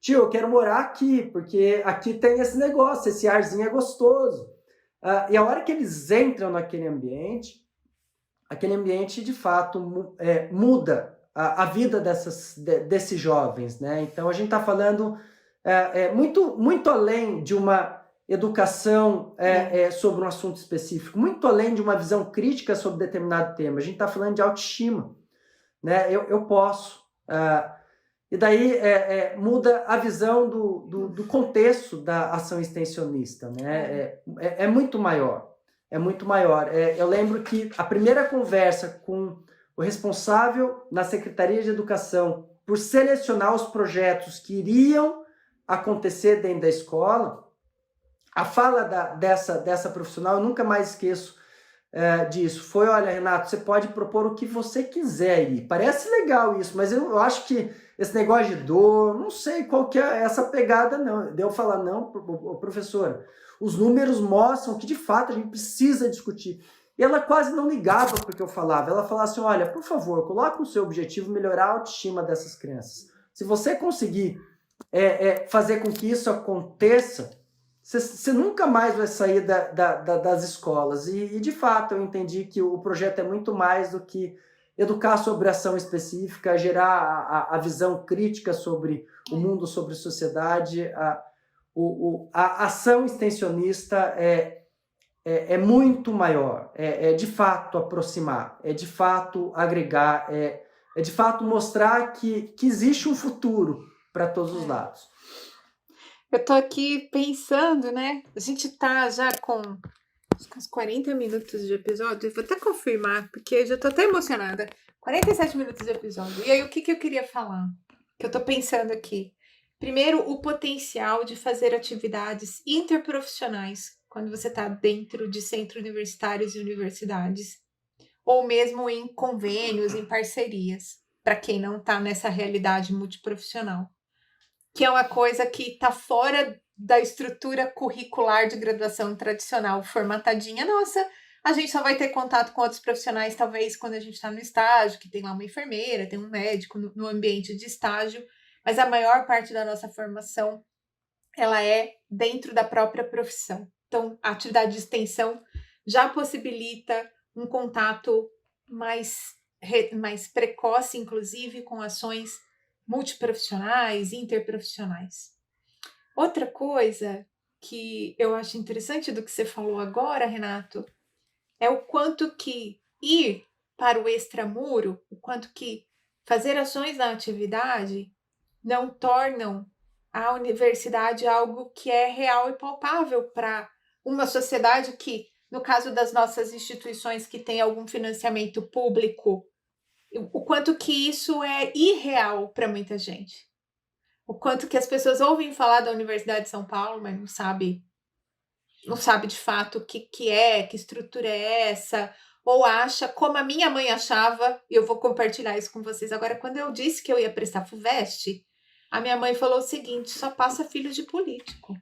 Tio, eu quero morar aqui, porque aqui tem esse negócio, esse arzinho é gostoso. E a hora que eles entram naquele ambiente, aquele ambiente de fato muda a vida desses jovens, né? Então a gente está falando muito, muito além de uma educação sobre um assunto específico, muito além de uma visão crítica sobre determinado tema. A gente está falando de autoestima, né? Eu posso. E daí muda a visão do contexto da ação extensionista, né? É muito maior. É muito maior. Eu lembro que a primeira conversa com o responsável na Secretaria de Educação por selecionar os projetos que iriam acontecer dentro da escola, a fala dessa profissional, eu nunca mais esqueço disso, foi: olha, Renato, você pode propor o que você quiser aí. Parece legal isso, mas eu acho que esse negócio de dor, não sei qual que é essa pegada, não. Deu falar: não, professora, os números mostram que de fato a gente precisa discutir. E ela quase não ligava porque eu falava. Ela falava assim: olha, por favor, coloque no seu objetivo melhorar a autoestima dessas crianças. Se você conseguir fazer com que isso aconteça, você nunca mais vai sair das escolas. E, de fato, eu entendi que o projeto é muito mais do que educar sobre ação específica, gerar a visão crítica sobre o mundo, sobre a sociedade. A ação extensionista é muito maior, de fato aproximar, é de fato agregar, é de fato mostrar que existe um futuro para todos os lados. Eu tô aqui pensando, né? A gente tá já com uns 40 minutos de episódio. Eu vou até confirmar, porque eu já tô até emocionada. 47 minutos de episódio. E aí, o que eu queria falar? Que eu tô pensando aqui. Primeiro, o potencial de fazer atividades interprofissionais quando você tá dentro de centros universitários e universidades. Ou mesmo em convênios, em parcerias. Para quem não tá nessa realidade multiprofissional. Que é uma coisa que está fora da estrutura curricular de graduação tradicional, formatadinha. Nossa, a gente só vai ter contato com outros profissionais, talvez, quando a gente está no estágio, que tem lá uma enfermeira, tem um médico no ambiente de estágio, mas a maior parte da nossa formação, ela é dentro da própria profissão. Então, a atividade de extensão já possibilita um contato mais precoce, inclusive, com ações multiprofissionais, interprofissionais. Outra coisa que eu acho interessante do que você falou agora, Renato, é o quanto que ir para o extramuro, o quanto que fazer ações na atividade não tornam a universidade algo que é real e palpável para uma sociedade que, no caso das nossas instituições que têm algum financiamento público, o quanto que isso é irreal para muita gente. O quanto que as pessoas ouvem falar da Universidade de São Paulo, mas não sabe de fato o que estrutura é essa, ou acha, como a minha mãe achava, e eu vou compartilhar isso com vocês agora. Quando eu disse que eu ia prestar FUVEST, a minha mãe falou o seguinte: só passa filho de político.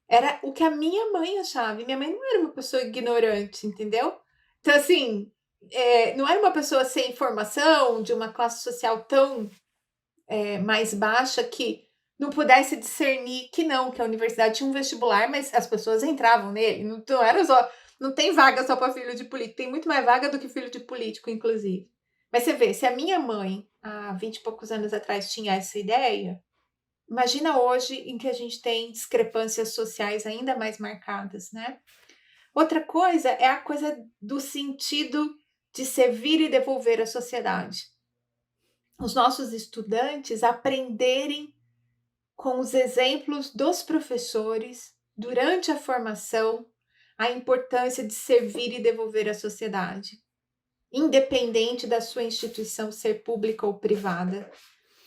Era o que a minha mãe achava, e minha mãe não era uma pessoa ignorante, entendeu? Então, assim, não era uma pessoa sem formação, de uma classe social tão mais baixa, que não pudesse discernir que a universidade tinha um vestibular, mas as pessoas entravam nele. Não tem vaga só para filho de político, tem muito mais vaga do que filho de político, inclusive. Mas você vê, se a minha mãe, há 20 e poucos anos atrás, tinha essa ideia, imagina hoje, em que a gente tem discrepâncias sociais ainda mais marcadas, né? Outra coisa é a coisa do sentido de servir e devolver à sociedade. Os nossos estudantes aprenderem com os exemplos dos professores durante a formação a importância de servir e devolver à sociedade, independente da sua instituição ser pública ou privada.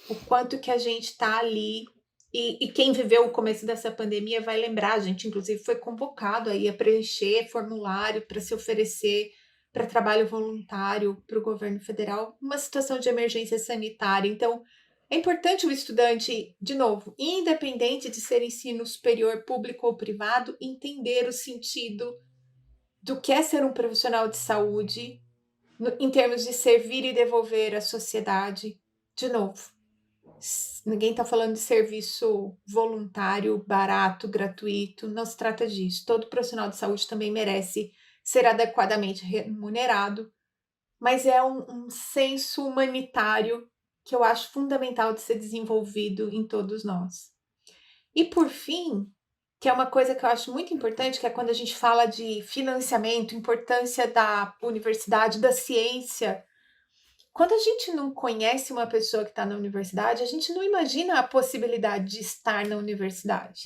O quanto que a gente está ali, e quem viveu o começo dessa pandemia vai lembrar, a gente inclusive foi convocado aí a preencher formulário para se oferecer para trabalho voluntário para o governo federal, numa situação de emergência sanitária. Então, é importante o estudante, de novo, independente de ser ensino superior, público ou privado, entender o sentido do que é ser um profissional de saúde, em termos de servir e devolver à sociedade. De novo, ninguém está falando de serviço voluntário, barato, gratuito, não se trata disso. Todo profissional de saúde também merece ser adequadamente remunerado, mas é um senso humanitário que eu acho fundamental de ser desenvolvido em todos nós. E por fim, que é uma coisa que eu acho muito importante, que é quando a gente fala de financiamento, importância da universidade, da ciência. Quando a gente não conhece uma pessoa que está na universidade, a gente não imagina a possibilidade de estar na universidade.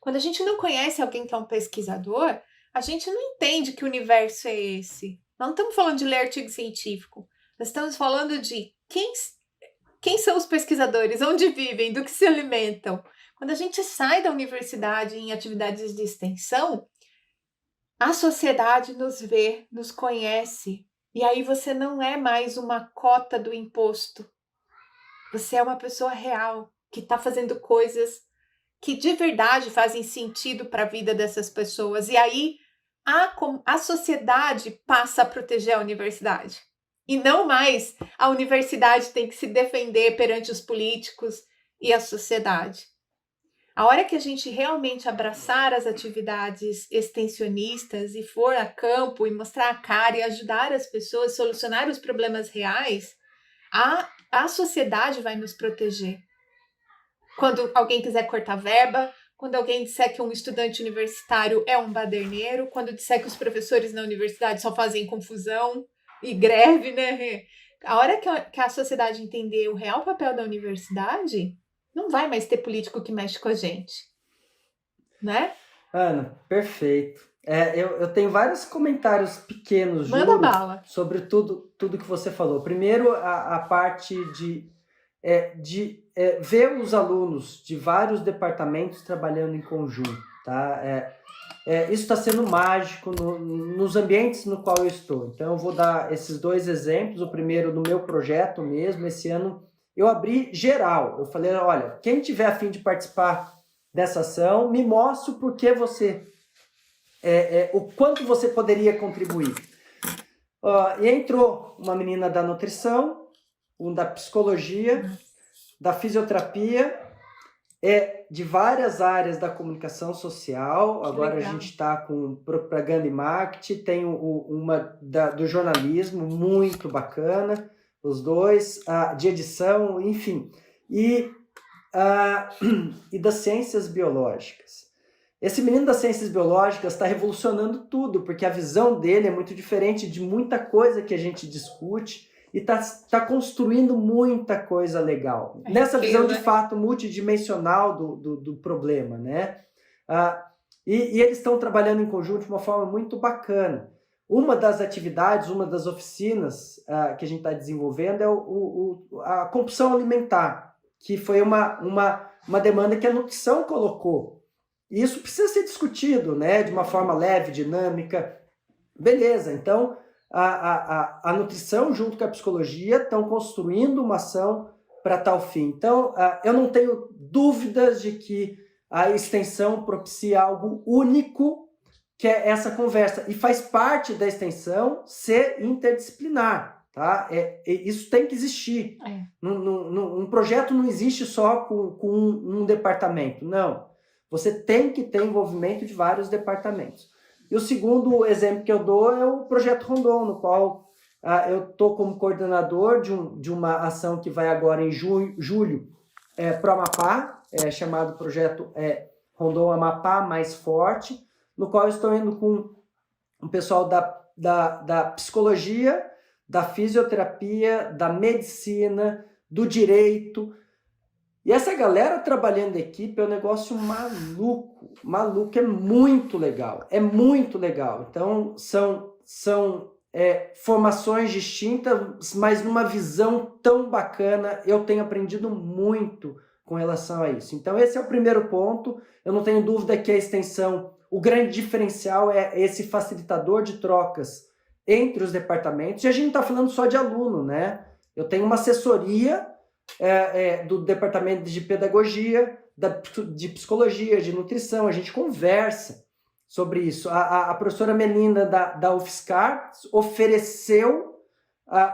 Quando a gente não conhece alguém que é um pesquisador, a gente não entende que universo é esse. Nós não estamos falando de ler artigo científico. Nós estamos falando de quem são os pesquisadores, onde vivem, do que se alimentam. Quando a gente sai da universidade em atividades de extensão, a sociedade nos vê, nos conhece. E aí você não é mais uma cota do imposto. Você é uma pessoa real, que está fazendo coisas que de verdade fazem sentido para a vida dessas pessoas. E aí a sociedade passa a proteger a universidade. E não mais a universidade tem que se defender perante os políticos e a sociedade. A hora que a gente realmente abraçar as atividades extensionistas e for a campo e mostrar a cara e ajudar as pessoas a solucionar os problemas reais, a sociedade vai nos proteger. Quando alguém quiser cortar verba, quando alguém disser que um estudante universitário é um baderneiro, quando disser que os professores na universidade só fazem confusão e greve, né? A hora que a sociedade entender o real papel da universidade, não vai mais ter político que mexe com a gente, né? Ana, perfeito. Eu tenho vários comentários pequenos, Manda juro, bala. sobre tudo que você falou. Primeiro, a parte de ver os alunos de vários departamentos trabalhando em conjunto, tá? Isso está sendo mágico nos ambientes no qual eu estou. Então, eu vou dar esses dois exemplos. O primeiro, no meu projeto mesmo, esse ano, eu abri geral. Eu falei, olha, quem tiver a fim de participar dessa ação, me mostre o porquê você, o quanto você poderia contribuir. E entrou uma menina da nutrição, um da psicologia, da fisioterapia, de várias áreas da comunicação social. Agora legal. A gente está com propaganda e marketing, tem uma do jornalismo, muito bacana, os dois, de edição, enfim, e das ciências biológicas. Esse menino das ciências biológicas está revolucionando tudo, porque a visão dele é muito diferente de muita coisa que a gente discute, e está construindo muita coisa legal. Nessa visão, de fato, multidimensional do problema, né? E eles estão trabalhando em conjunto de uma forma muito bacana. Uma das atividades, uma das oficinas que a gente está desenvolvendo é a compulsão alimentar, que foi uma demanda que a nutrição colocou. E isso precisa ser discutido, né? De uma forma leve, dinâmica. Beleza, então a nutrição junto com a psicologia estão construindo uma ação para tal fim. Então, eu não tenho dúvidas de que a extensão propicia algo único, que é essa conversa. E faz parte da extensão ser interdisciplinar, tá? Isso tem que existir. Um projeto não existe só com um departamento, não. Você tem que ter envolvimento de vários departamentos. E o segundo exemplo que eu dou é o Projeto Rondon, no qual eu estou como coordenador de uma ação que vai agora em julho para o Amapá, chamado Projeto Rondon Amapá Mais Forte, no qual eu estou indo com o pessoal da psicologia, da fisioterapia, da medicina, do direito. E essa galera trabalhando em equipe é um negócio maluco, é muito legal. Então, são formações distintas, mas numa visão tão bacana. Eu tenho aprendido muito com relação a isso. Então, esse é o primeiro ponto. Eu não tenho dúvida que a extensão, o grande diferencial é esse facilitador de trocas entre os departamentos, e a gente não está falando só de aluno, né? Eu tenho uma assessoria do departamento de pedagogia, de psicologia, de nutrição, a gente conversa sobre isso. A professora Melinda da UFSCar ofereceu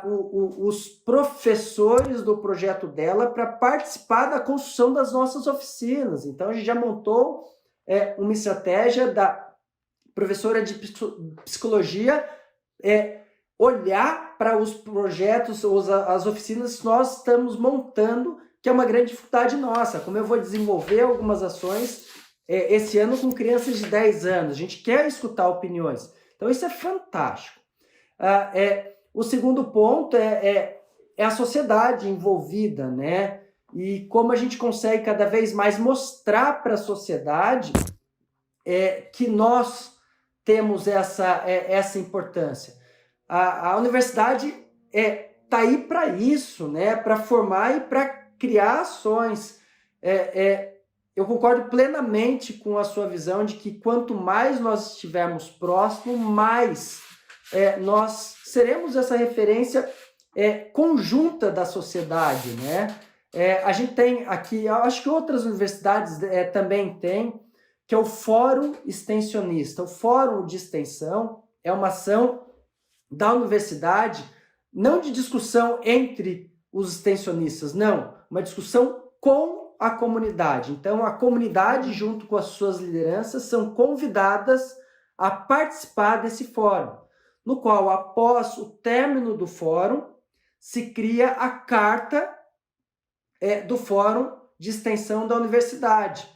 os professores do projeto dela para participar da construção das nossas oficinas. Então, a gente já montou uma estratégia da professora de psicologia olhar para os projetos, as oficinas que nós estamos montando, que é uma grande dificuldade nossa. Como eu vou desenvolver algumas ações esse ano com crianças de 10 anos, a gente quer escutar opiniões. Então, isso é fantástico. O segundo ponto é a sociedade envolvida, né? E como a gente consegue cada vez mais mostrar para a sociedade que nós temos essa importância. A universidade está aí para isso, né? Para formar e para criar ações. Eu concordo plenamente com a sua visão de que quanto mais nós estivermos próximos, mais nós seremos essa referência conjunta da sociedade, né? A gente tem aqui, eu acho que outras universidades também têm, que é o Fórum Extensionista. O Fórum de Extensão é uma ação da universidade, não de discussão entre os extensionistas, não, uma discussão com a comunidade. Então, a comunidade, junto com as suas lideranças, são convidadas a participar desse fórum, no qual, após o término do fórum, se cria a carta do Fórum de Extensão da universidade.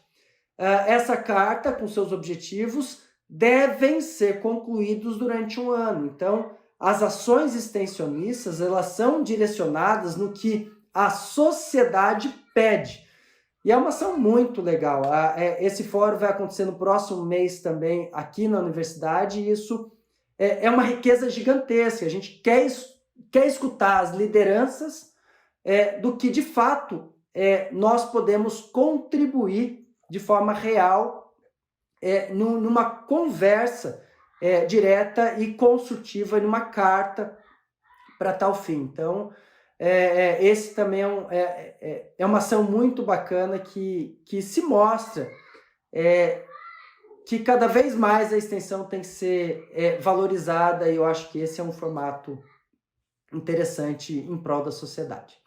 Essa carta, com seus objetivos, devem ser concluídos durante um ano. Então, as ações extensionistas, elas são direcionadas no que a sociedade pede. E é uma ação muito legal. Esse fórum vai acontecer no próximo mês também aqui na universidade, e isso é uma riqueza gigantesca. A gente quer escutar as lideranças do que, de fato, nós podemos contribuir de forma real numa conversa direta e construtiva, numa carta para tal fim. Então, esse também é uma ação muito bacana que se mostra que cada vez mais a extensão tem que ser valorizada, e eu acho que esse é um formato interessante em prol da sociedade.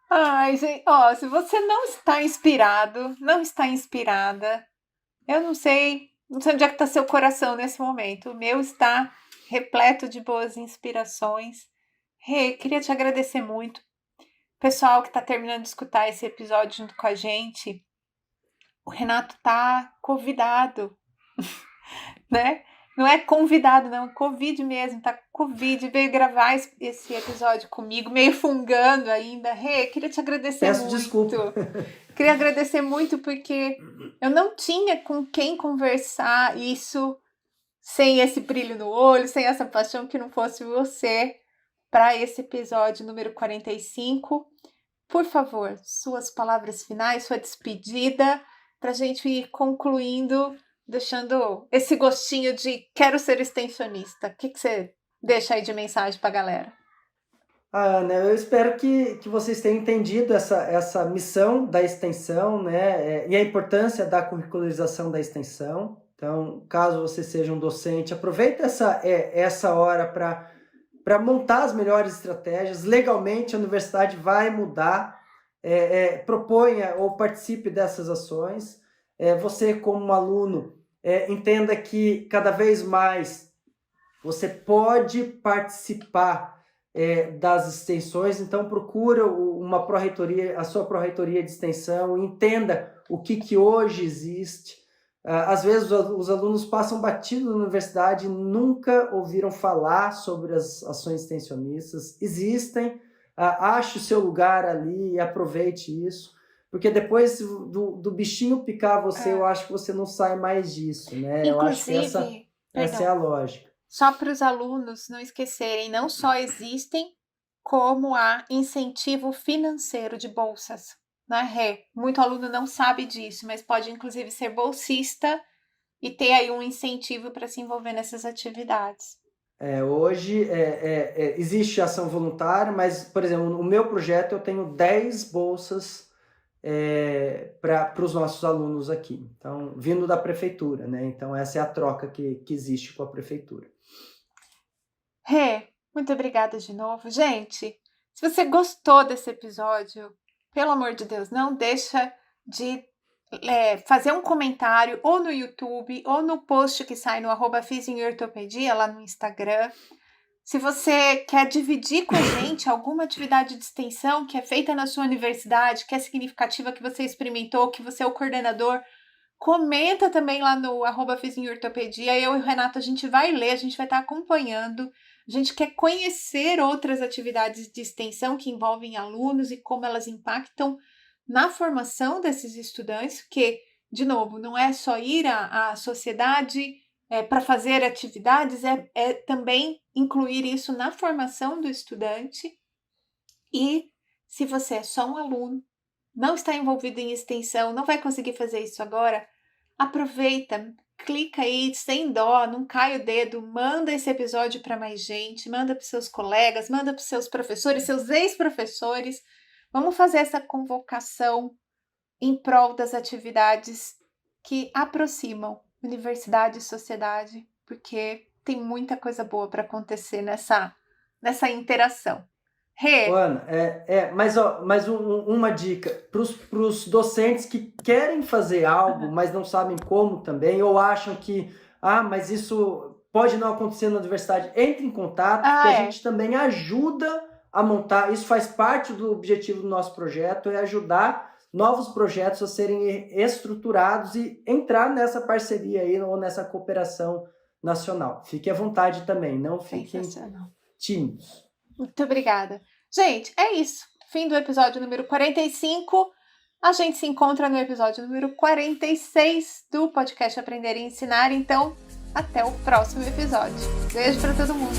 Ai, gente, se você não está inspirado, não está inspirada, eu não sei onde é que está seu coração nesse momento. O meu está repleto de boas inspirações. Rê, queria te agradecer muito. Pessoal que está terminando de escutar esse episódio junto com a gente, o Renato tá convidado, né? Não é convidado, não, Covid mesmo, tá Covid, veio gravar esse episódio comigo, meio fungando ainda. Rê, queria te agradecer muito. Peço desculpa. Queria agradecer muito porque eu não tinha com quem conversar isso sem esse brilho no olho, sem essa paixão, que não fosse você, para esse episódio número 45. Por favor, suas palavras finais, sua despedida, para a gente ir concluindo, deixando esse gostinho de quero ser extensionista. O que você deixa aí de mensagem para a galera? Ana, eu espero que vocês tenham entendido essa missão da extensão, né? E a importância da curricularização da extensão. Então, caso você seja um docente, aproveite essa hora para montar as melhores estratégias. Legalmente, a universidade vai mudar. Proponha ou participe dessas ações. Você, como aluno, entenda que cada vez mais você pode participar das extensões. Então, procura uma pró-reitoria, a sua pró-reitoria de extensão, entenda o que hoje existe. Às vezes, os alunos passam batido na universidade e nunca ouviram falar sobre as ações extensionistas. Existem, ache o seu lugar ali e aproveite isso, porque depois do bichinho picar você, eu acho que você não sai mais disso, né? Eu acho que essa é a lógica. Só para os alunos não esquecerem, não só existem, como há incentivo financeiro de bolsas, né, Rê? Muito aluno não sabe disso, mas pode inclusive ser bolsista e ter aí um incentivo para se envolver nessas atividades. Hoje existe ação voluntária, mas, por exemplo, no meu projeto eu tenho 10 bolsas para os nossos alunos aqui, então, vindo da prefeitura, né? Então, essa é a troca que existe com a prefeitura. Rê, muito obrigada de novo. Gente, se você gostou desse episódio, pelo amor de Deus, não deixa de fazer um comentário ou no YouTube ou no post que sai no @fisioortopedia lá no Instagram. Se você quer dividir com a gente alguma atividade de extensão que é feita na sua universidade, que é significativa, que você experimentou, que você é o coordenador, comenta também lá no @fisioortopedia. Eu e o Renato, a gente vai ler, a gente vai estar acompanhando. A gente quer conhecer outras atividades de extensão que envolvem alunos e como elas impactam na formação desses estudantes, porque, de novo, não é só ir à sociedade para fazer atividades, é também incluir isso na formação do estudante. E se você é só um aluno, não está envolvido em extensão, não vai conseguir fazer isso agora, aproveita, clica aí, sem dó, não cai o dedo, manda esse episódio para mais gente, manda para os seus colegas, manda para os seus professores, seus ex-professores. Vamos fazer essa convocação em prol das atividades que aproximam universidade e sociedade, porque tem muita coisa boa para acontecer nessa interação. Rê. Ana, mas uma dica para os docentes que querem fazer algo, mas não sabem como também, ou acham que, mas isso pode não acontecer na universidade, entre em contato, porque a gente também ajuda a montar, isso faz parte do objetivo do nosso projeto, é ajudar novos projetos a serem estruturados e entrar nessa parceria aí, ou nessa cooperação nacional. Fique à vontade também, não fiquem tímidos. Muito obrigada. Gente, é isso. Fim do episódio número 45. A gente se encontra no episódio número 46 do podcast Aprender e Ensinar. Então, até o próximo episódio. Beijo para todo mundo.